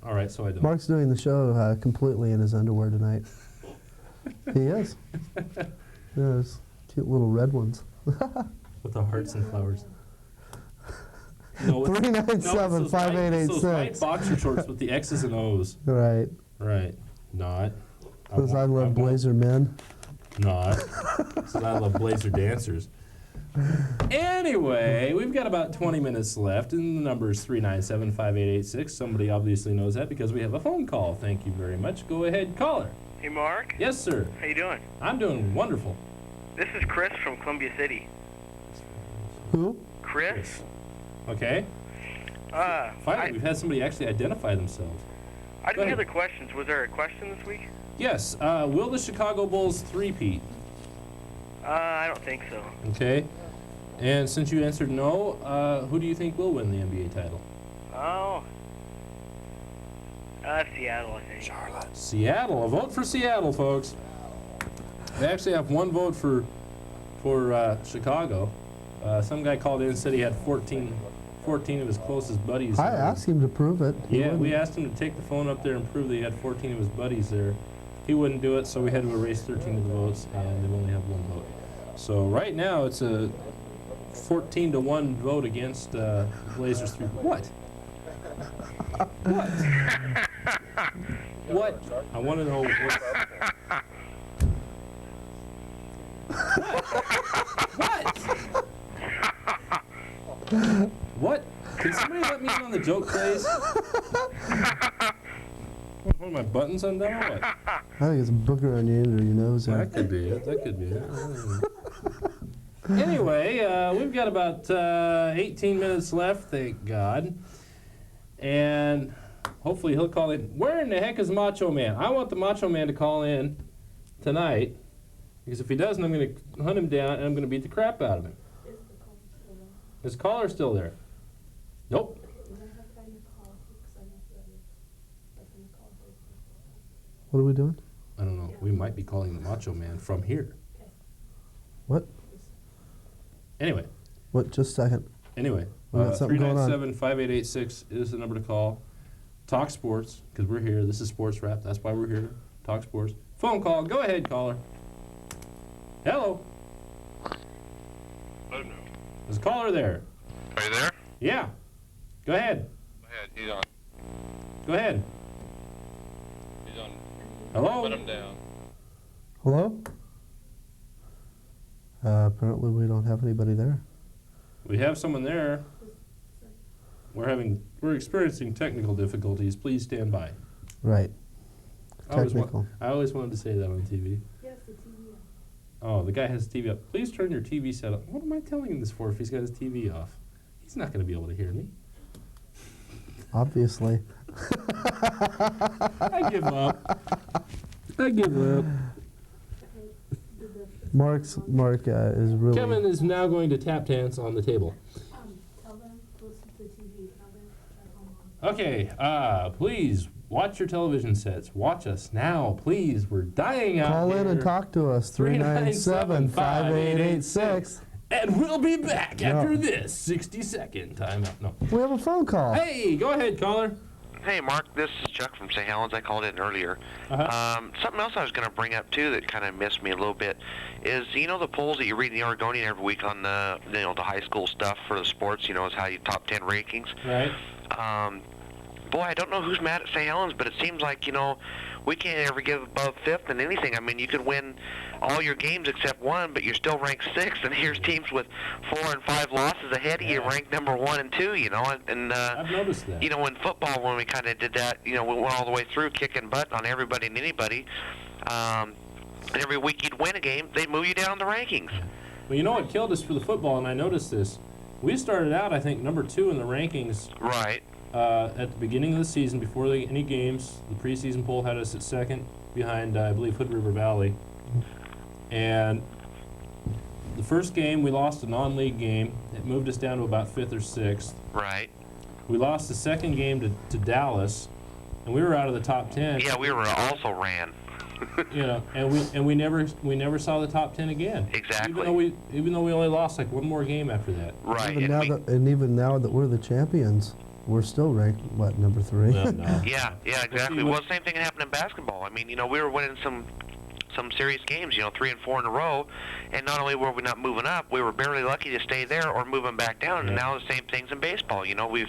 S2: All right, so I don't.
S1: Mark's doing the show completely in his underwear tonight. He is. Yeah, those cute little red ones.
S2: With the hearts and flowers. No, it's-
S1: 397-5886.
S2: Those white boxer shorts with the X's and O's.
S1: Right.
S2: Right. Not.
S1: Because I love Blazer men.
S2: Not. Because I love Blazer dancers. Anyway, we've got about 20 minutes left, and the number is 397-5886. Somebody obviously knows that because we have a phone call. Thank you very much. Go ahead, caller.
S6: Hey, Mark.
S2: Yes, sir.
S6: How you doing?
S2: I'm doing wonderful.
S6: This is Chris from Columbia City.
S1: Who?
S6: Chris?
S2: Okay. Finally,
S6: I
S2: we've had somebody actually identify themselves.
S6: I
S2: Go
S6: didn't hear
S2: ahead.
S6: the questions. Was there a question this week?
S2: Yes. Will the Chicago Bulls three-peat?
S6: I don't think so.
S2: Okay. And since you answered no, who do you think will win the NBA title?
S6: Oh. Seattle, I think.
S2: Charlotte. Seattle. A vote for Seattle, folks. They actually have one vote for Chicago. Some guy called in and said he had 14 of his closest buddies.
S1: I asked him to prove it. He
S2: Yeah, we
S1: wouldn't.
S2: asked him to take the phone up there and prove that he had 14 of his buddies there. He wouldn't do it, so we had to erase 13 of the votes, and they only have one vote. So right now it's a 14-1 vote against Blazers 3. What? What? What? I want to know what. What? What? Can somebody let me in on the joke, please? What are my buttons undone or what?
S1: I think it's a booger on your end or your nose there.
S2: That could be it. That could be it. Anyway, we've got about 18 minutes left, thank God. And hopefully he'll call in. Where in the heck is Macho Man? I want the Macho Man to call in tonight, because if he doesn't, I'm going to hunt him down and I'm going to beat the crap out of him. Is the caller still there? Nope.
S1: What are we doing?
S2: I don't know. We might be calling the Macho Man from here.
S1: What?
S2: Anyway.
S1: What? Just a second.
S2: Anyway,
S1: We got something going on.
S2: 397-5886 is the number to call. Talk sports, because we're here. This is Sports Rap. That's why we're here. Talk sports. Phone call. Go ahead, caller. Hello. There's a caller there.
S11: Are you there?
S2: Yeah. Go ahead.
S11: Go ahead. He's on.
S2: Go ahead.
S11: He's on.
S2: Hello?
S11: Put him down.
S1: Hello? Apparently we don't have anybody there.
S2: We have someone there. We're experiencing technical difficulties. Please stand by.
S1: Right.
S2: I always
S1: Technical.
S2: I always wanted to say that on TV.
S8: Yes, the TV on.
S2: Oh, the guy has TV up. Please turn your TV set up. What am I telling him this for if he's got his TV off? He's not going to be able to hear me.
S1: Obviously.
S2: I give up. I give up.
S1: Mark is really...
S2: Kevin is now going to tap dance on the table.
S8: Tell them to listen to the TV. Tell them to
S2: Okay, please watch your television sets. Watch us now, please. We're dying out
S1: Call
S2: here.
S1: in and talk to us. 397-5886.
S2: And we'll be back after this 60-second timeout. No.
S1: We have a phone call.
S2: Hey, go ahead, caller.
S5: Hey, Mark, this is Chuck from St. Helens. I called in earlier. Something else I was going to bring up, too, that kind of missed me a little bit is, you know, the polls that you read in the Oregonian every week on the, you know, the high school stuff for the sports, you know, is how you top 10 rankings.
S2: Right.
S5: Boy, I don't know who's mad at St. Helens, but it seems like, you know, we can't ever get above fifth in anything. I mean, you could win all your games except one, but you're still ranked sixth, and here's teams with 4 and 5 losses ahead of you, ranked number 1 and 2, you know. And
S2: I've noticed that.
S5: You know, in football, when we kind of did that, you know, we went all the way through kicking butt on everybody and anybody. And every week you'd win a game, they'd move you down the rankings.
S2: Well, you know what killed us for the football, and I noticed this. We started out, I think, number 2 in the rankings.
S5: Right.
S2: At the beginning of the season, before any games, the preseason poll had us at second behind, I believe, Hood River Valley. And the first game, we lost a non-league game. It moved us down to about 5th or 6th.
S5: Right.
S2: We lost the second game to Dallas, and we were out of the top 10.
S5: Yeah, we were also ran.
S2: You know, and we never saw the top 10 again.
S5: Exactly.
S2: Even though we only lost like one more game after that.
S5: Right.
S1: Even now that we're the champions, we're still ranked, what, number 3?
S2: No.
S5: Yeah, exactly. Well, same thing happened in basketball. I mean, you know, we were winning some serious games, you know, 3 and 4 in a row, and not only were we not moving up, we were barely lucky to stay there or moving back down.
S2: Yeah.
S5: And now the same thing's in baseball. You know, we've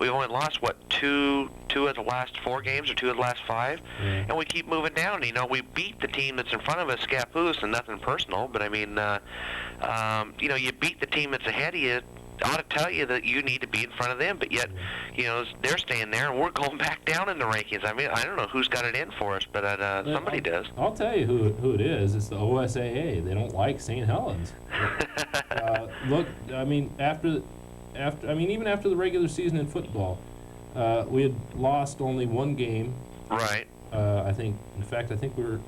S5: only lost two of the last 4 games or 2 of the last 5, and we keep moving down. You know, we beat the team that's in front of us, Scappoose, and nothing personal, but I mean, you know, you beat the team that's ahead of you. Ought to tell you that you need to be in front of them, but yet, you know, they're staying there, and we're going back down in the rankings. I mean, I don't know who's got it in for us, but somebody does.
S2: I'll tell you who it is. It's the OSAA. They don't like St. Helens. Look, I mean, even after the regular season in football, we had lost only 1 game.
S5: Right.
S2: I think we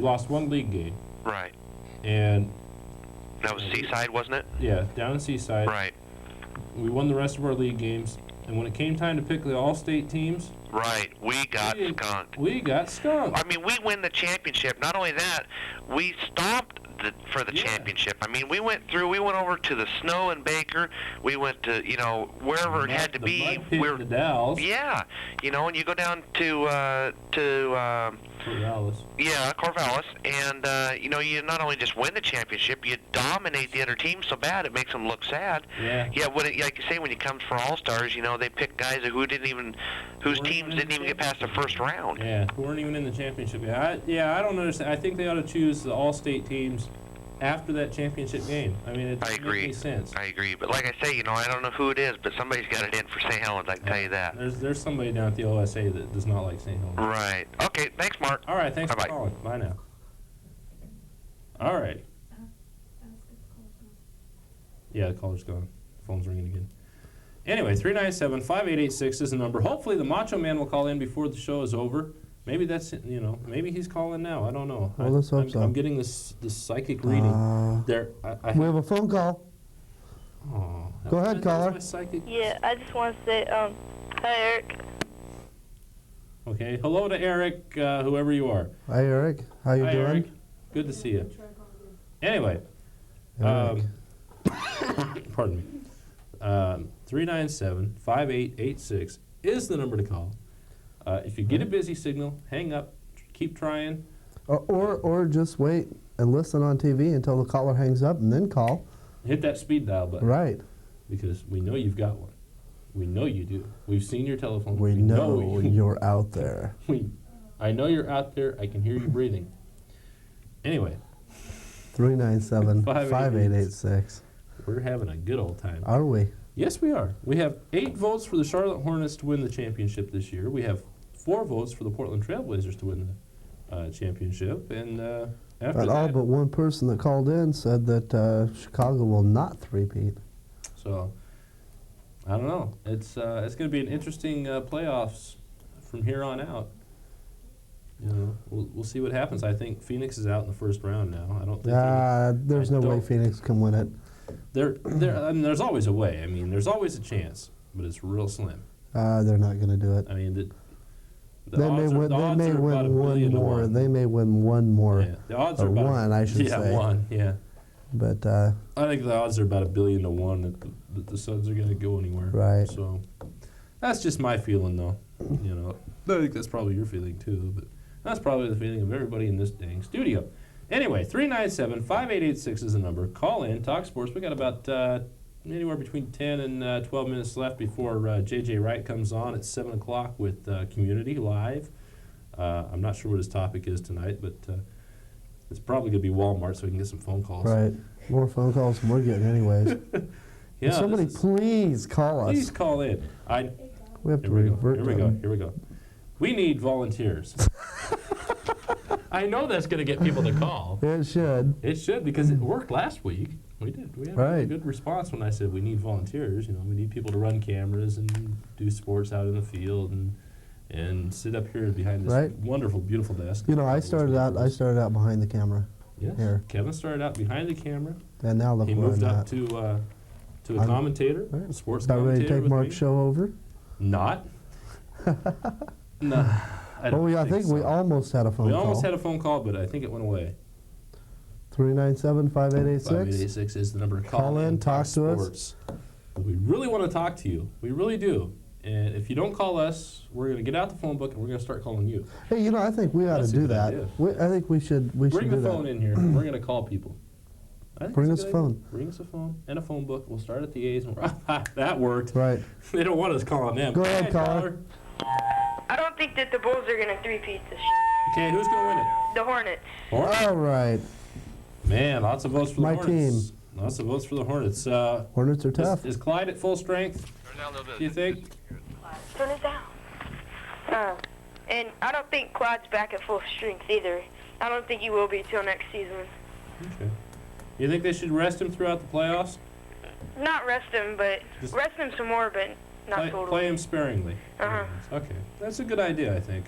S2: lost 1 league game.
S5: Right.
S2: And
S5: that was Seaside, wasn't it?
S2: Yeah, down in Seaside.
S5: Right.
S2: We won the rest of our league games, and when it came time to pick the all-state teams,
S5: right, we got skunked.
S2: We got skunked.
S5: I mean, we win the championship. Not only that, we stopped for the championship. I mean, we went over to the Snow and Baker. We went to, you know, wherever it had to be.
S2: We're the Dalles.
S5: Yeah, you know, and you go down to
S2: Corvallis.
S5: Yeah, Corvallis, and you know, you not only just win the championship, you dominate the other team so bad it makes them look sad.
S2: Yeah.
S5: Yeah, like you say, when you come for All Stars, you know, they pick guys whose teams didn't even get past the first round.
S2: Yeah, who weren't even in the championship. I don't understand. I think they ought to choose the all-state teams after that championship game. I mean, it doesn't make any sense.
S5: I agree, but like I say, you know, I don't know who it is, but somebody's got it in for St. Helens. I can tell you that.
S2: There's somebody down at the OSA that does not like St. Helens.
S5: Right. Okay. Thanks, Mark.
S2: All right. Thanks
S5: Bye-bye.
S2: for calling. Bye now. All right. Yeah, the caller's gone. Phone's ringing again. Anyway, 397-5886 is the number. Hopefully the Macho Man will call in before the show is over. Maybe that's, you know, maybe he's calling now. I don't know.
S1: Well, let's hope so.
S2: I'm getting this psychic reading.
S1: We have a phone call.
S2: Oh,
S1: go ahead, caller.
S7: Yeah, I just want to say, hi, Eric.
S2: Okay, hello to Eric, whoever you are.
S1: Hi, Eric. How you doing?
S2: Eric. Good to see you. Anyway, pardon me. 397-5886 is the number to call. If you get a busy signal, hang up, keep trying.
S1: Or just wait and listen on TV until the caller hangs up and then call.
S2: hit that speed dial button.
S1: Right.
S2: Because we know you've got one. We know you do. We've seen your telephone.
S1: We know you're out there.
S2: I know you're out there. I can hear you breathing. Anyway.
S1: 397-5886.
S2: We're having a good old time.
S1: Are we?
S2: Yes, we are. We have 8 votes for the Charlotte Hornets to win the championship this year. We have 4 votes for the Portland Trailblazers to win the championship. And after
S1: But
S2: that,
S1: all but one person that called in said that Chicago will not three-peat.
S2: so I don't know. It's going to be an interesting playoffs from here on out. You know, we'll see what happens. I think Phoenix is out in the first round now. I don't think.
S1: There's no way Phoenix can win it.
S2: I mean, there's always a way. I mean, there's always a chance, but it's real slim.
S1: They're not going to do it.
S2: I mean, the
S1: They
S2: odds
S1: may
S2: are,
S1: win.
S2: the
S1: They
S2: odds
S1: may
S2: are about
S1: win
S2: 1
S1: one
S2: billion to
S1: more.
S2: 1.
S1: They may win one more.
S2: Yeah, the odds
S1: or
S2: are about
S1: one, I should say.
S2: Yeah, one. Yeah.
S1: But
S2: I think the odds are about 1 billion to 1 that the Suns are going to go anywhere.
S1: Right.
S2: So that's just my feeling, though. You know, I think that's probably your feeling too. But that's probably the feeling of everybody in this dang studio. Anyway, 397-5886 is the number. Call in, talk sports. We got about anywhere between 10 and 12 minutes left before J.J. Wright comes on at 7 o'clock with Community Live. I'm not sure what his topic is tonight, but it's probably going to be Walmart so we can get some phone calls.
S1: right, more phone calls than we're getting anyways.
S2: Yeah,
S1: Somebody please call us.
S2: please call in.
S1: We have to
S2: Here we go.
S1: revert
S2: Here we go.
S1: them.
S2: Here we go. We need volunteers. I know that's going to get people to call.
S1: It should.
S2: It should, because it worked last week. We did. We had a
S1: Right.
S2: good response when I said we need volunteers. You know, we need people to run cameras and do sports out in the field and sit up here behind this
S1: Right.
S2: wonderful, beautiful desk.
S1: You know, I started out behind the camera.
S2: Yes.
S1: Here.
S2: Kevin started out behind the camera.
S1: And now look
S2: He
S1: where
S2: moved
S1: I'm
S2: up
S1: at.
S2: to a
S1: I'm-
S2: commentator,
S1: right.
S2: a sports
S1: About ready to
S2: commentator
S1: take
S2: with
S1: Mark's
S2: me.
S1: show over?
S2: Not. No. I don't
S1: I think we
S2: so.
S1: almost had a phone
S2: We
S1: call.
S2: almost had a phone call, but I think it went away.
S1: 397-5886.
S2: 5886 is the number to
S1: Call in, talk to us.
S2: sports. We really want to talk to you. We really do. And if you don't call us, we're going to get out the phone book and we're going to start calling you.
S1: Hey, you know, I think we ought
S2: That's
S1: to
S2: a
S1: do
S2: good
S1: that.
S2: idea.
S1: I think we should
S2: Bring
S1: do
S2: the phone
S1: that.
S2: in here. We're going to call people. I think
S1: Bring
S2: that's
S1: us a
S2: good idea.
S1: phone.
S2: Bring us a phone and a phone book. We'll start at the A's. And that worked.
S1: Right.
S2: They don't want us calling them.
S1: Go ahead, caller.
S7: I don't think that the Bulls are going to three-peat this year.
S2: Okay, who's going to win it?
S7: The Hornets.
S2: Hornets?
S1: All right.
S2: Man, lots of votes for
S1: My
S2: the Hornets. Lots of votes for the Hornets.
S1: Hornets are tough.
S2: Is Clyde at full strength,
S11: Turn down a little bit.
S7: Uh,
S2: do you think?
S7: Turn it down. And I don't think Clyde's back at full strength either. I don't think he will be till next season.
S2: Okay. You think they should rest him throughout the playoffs?
S7: Not rest him, but
S2: Just
S7: rest him some more, but not totally.
S2: play him sparingly.
S7: Uh-huh.
S2: Okay, that's a good idea. I think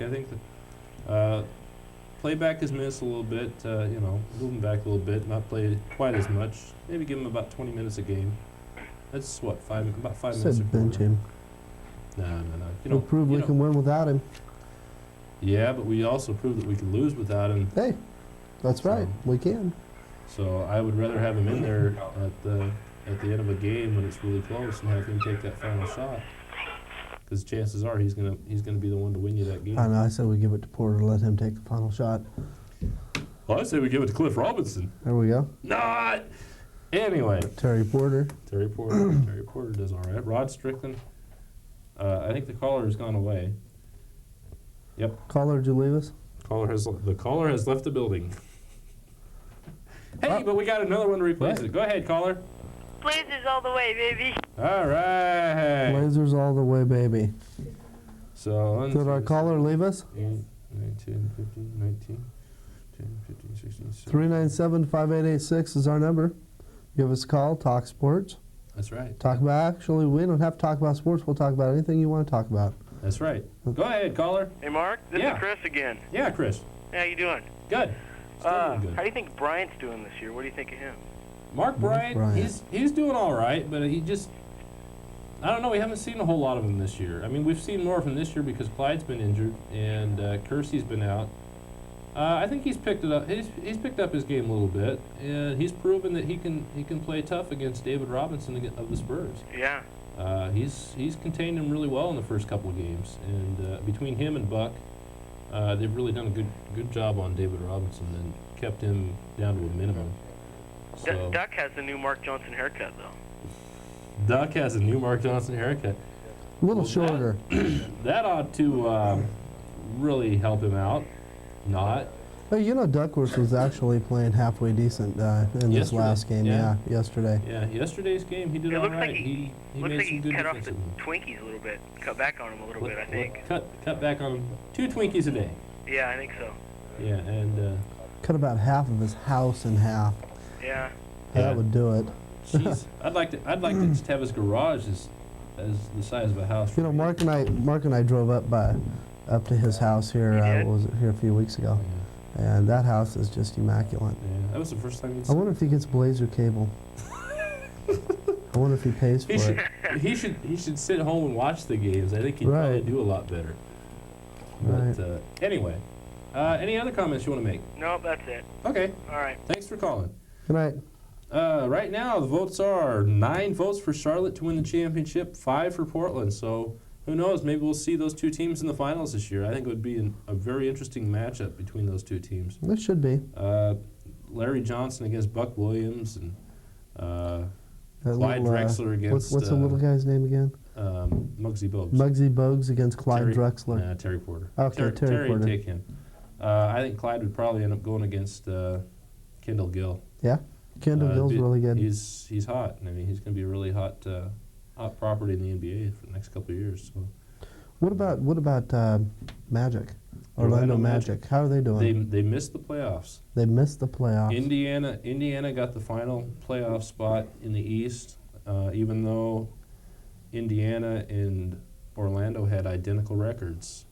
S2: that play back his minutes a little bit. You know, move him back a little bit, not play quite as much. Maybe give him about 20 minutes a game. That's what about 5 minutes a
S1: Said bench
S2: quarter.
S1: him.
S2: No. You
S1: We'll
S2: know,
S1: prove we can win without him.
S2: Yeah, but we also proved that we could lose without him.
S1: Hey, that's right. We can.
S2: So I would rather have him in there at the end of a game when it's really close and have him take that final shot. Because chances are he's gonna be the one to win you that game.
S1: I know. I said we give it to Porter. Let him take the final shot.
S2: Well, I say we give it to Cliff Robinson.
S1: There we go.
S2: Not. Anyway.
S1: Terry Porter.
S2: Terry Porter does all right. Rod Strickland. I think the caller has gone away. Yep.
S1: Caller, did you leave us?
S2: The caller has left the building. Hey, but we got another one to replace it. Go ahead, caller.
S7: Blazers all the way, baby.
S2: All right.
S1: Blazers all the way, baby.
S2: So,
S1: Did our caller leave us?
S2: 8, 9, 10, 15, 19, 10, 15, 16, 17.
S1: 397-5886 is our number. Give us a call. Talk sports.
S2: That's right.
S1: Talk about, actually, we don't have to talk about sports. We'll talk about anything you want to talk about.
S2: That's right. Go ahead, caller.
S10: Hey, Mark. This
S2: Yeah.
S10: is Chris again.
S2: Yeah, Chris.
S10: How you doing?
S2: Good. Still doing good.
S10: How do you think Bryant's doing this year? What do you think of him?
S2: Mark Bryant, he's doing all right, but he just, I don't know, we haven't seen a whole lot of him this year. I mean, we've seen more of him this year because Clyde's been injured and Kersey's been out. I think he's picked it up. He's picked up his game a little bit, and he's proven that he can play tough against David Robinson of the Spurs.
S10: Yeah.
S2: He's contained him really well in the first couple of games, and between him and Buck, they've really done a good job on David Robinson and kept him down to a minimum. So
S6: Duck has the new Mark Johnson haircut, though.
S2: Duck has a new Mark Johnson haircut.
S1: A little
S2: Well,
S1: shorter.
S2: That ought to really help him out. Not.
S1: Hey, you know, Duckworth was actually playing halfway decent in this
S2: Yesterday,
S1: last game.
S2: yeah.
S1: Yesterday.
S2: Yeah, yesterday's game he did
S6: It
S2: all
S6: looks
S2: right.
S6: like
S2: He
S6: Looks
S2: made
S6: like
S2: some
S6: he
S2: good
S6: cut off the
S2: defensive.
S6: Twinkies a little bit. Cut back on them a little bit, I think.
S2: Cut back on him. 2 Twinkies a day.
S6: Yeah, I think so.
S2: Yeah, and
S1: Cut about half of his house in half.
S6: Yeah.
S2: Yeah.
S1: That would do it.
S2: jeez, I'd like to just have his garage as the size of a house.
S1: You know, Mark and I drove up to his house here.
S6: You did?
S1: Was it here a few weeks ago? And that house is just immaculate.
S2: Yeah, that was the first time he'd
S1: I
S2: seen
S1: wonder if he gets Blazer cable. I wonder if he pays for it.
S2: He should sit home and watch the games. I think he'd probably
S1: Right.
S2: do a lot better. But anyway, any other comments you want to make?
S6: Nope, that's it.
S2: Okay.
S6: All right.
S2: Thanks for calling.
S1: Good night.
S2: Right now, the votes are 9 votes for Charlotte to win the championship, 5 for Portland. So who knows? Maybe we'll see those two teams in the finals this year. I think it would be a very interesting matchup between those two teams.
S1: It should be.
S2: Larry Johnson against Buck Williams and
S1: That
S2: Clyde
S1: little,
S2: Drexler against
S1: what's the little guy's name again?
S2: Muggsy Bogues.
S1: Muggsy Bogues against Clyde Drexler.
S2: Terry Porter.
S1: Okay, Terry
S2: would
S1: Porter.
S2: take him. I think Clyde would probably end up going against Kendall Gill.
S1: Yeah, Kendall Gill's really good.
S2: He's hot. I mean, he's going to be a really hot property in the NBA for the next couple of years. So.
S1: What about Magic? Orlando Magic. How are they doing?
S2: They missed the playoffs.
S1: They missed the playoffs.
S2: Indiana got the final playoff spot in the East, even though Indiana and Orlando had identical records.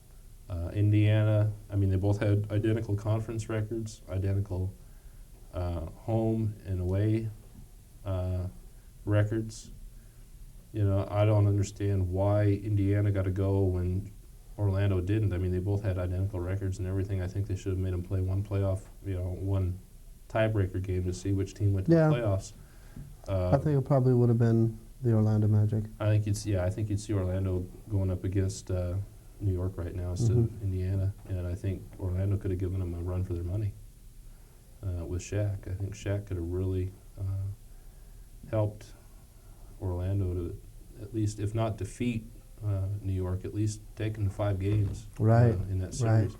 S2: Indiana, I mean, they both had identical conference records, identical home and away records. You know, I don't understand why Indiana got to go when Orlando didn't. I mean, they both had identical records and everything. I think they should have made them play one tiebreaker game to see which team went to the playoffs.
S1: I think it probably would have been the Orlando Magic.
S2: I think you'd see Orlando going up against New York right now instead of Indiana, and I think Orlando could have given them a run for their money with Shaq. I think Shaq could have really helped Orlando to at least, if not defeat New York, at least take them to 5 games in that series.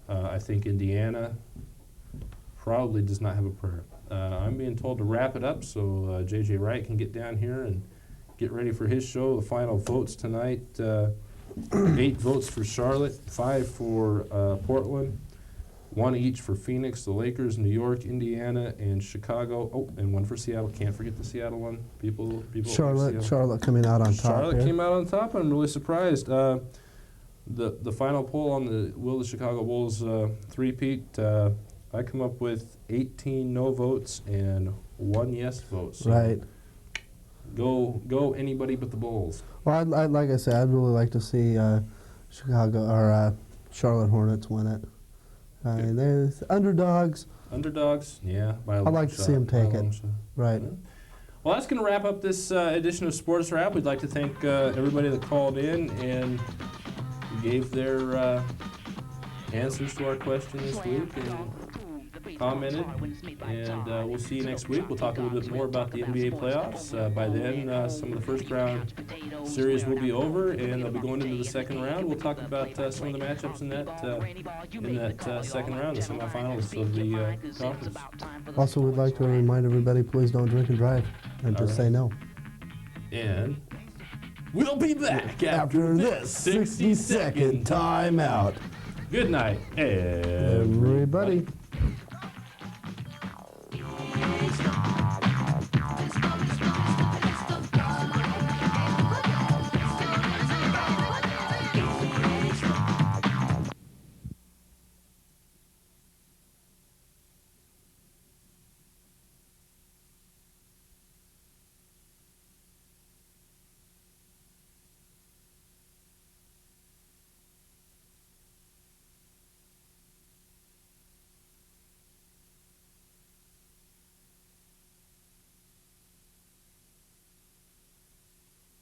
S2: I think Indiana probably does not have a prayer. I'm being told to wrap it up so J.J. Wright can get down here and get ready for his show. The final votes tonight, 8 votes for Charlotte, 5 for Portland, 1 each for Phoenix, the Lakers, New York, Indiana, and Chicago. Oh, and 1 for Seattle. Can't forget the Seattle one. People.
S1: Charlotte coming out on top.
S2: Charlotte came out on top. I'm really surprised. The final poll on the will the Chicago Bulls three-peat, I come up with 18 no votes and 1 yes vote. So
S1: right.
S2: Go anybody but the Bulls.
S1: Well, I'd like I said, I'd really like to see Chicago or Charlotte Hornets win it. I mean, they're underdogs.
S2: Underdogs, yeah.
S1: I'd like to see them take it. Right.
S2: Well, that's going to wrap up this edition of Sports Wrap. We'd like to thank everybody that called in and gave their answers to our question this week and commented. And we'll see you next week. We'll talk a little bit more about the NBA playoffs. By then, some of the first round series will be over, and they'll be going into the second round. We'll talk about some of the matchups in that second round, the semifinals of the conference.
S1: Also, we'd like to remind everybody, please don't drink and drive, and just say no.
S2: And we'll be back after this 60-second timeout. Good night, everybody.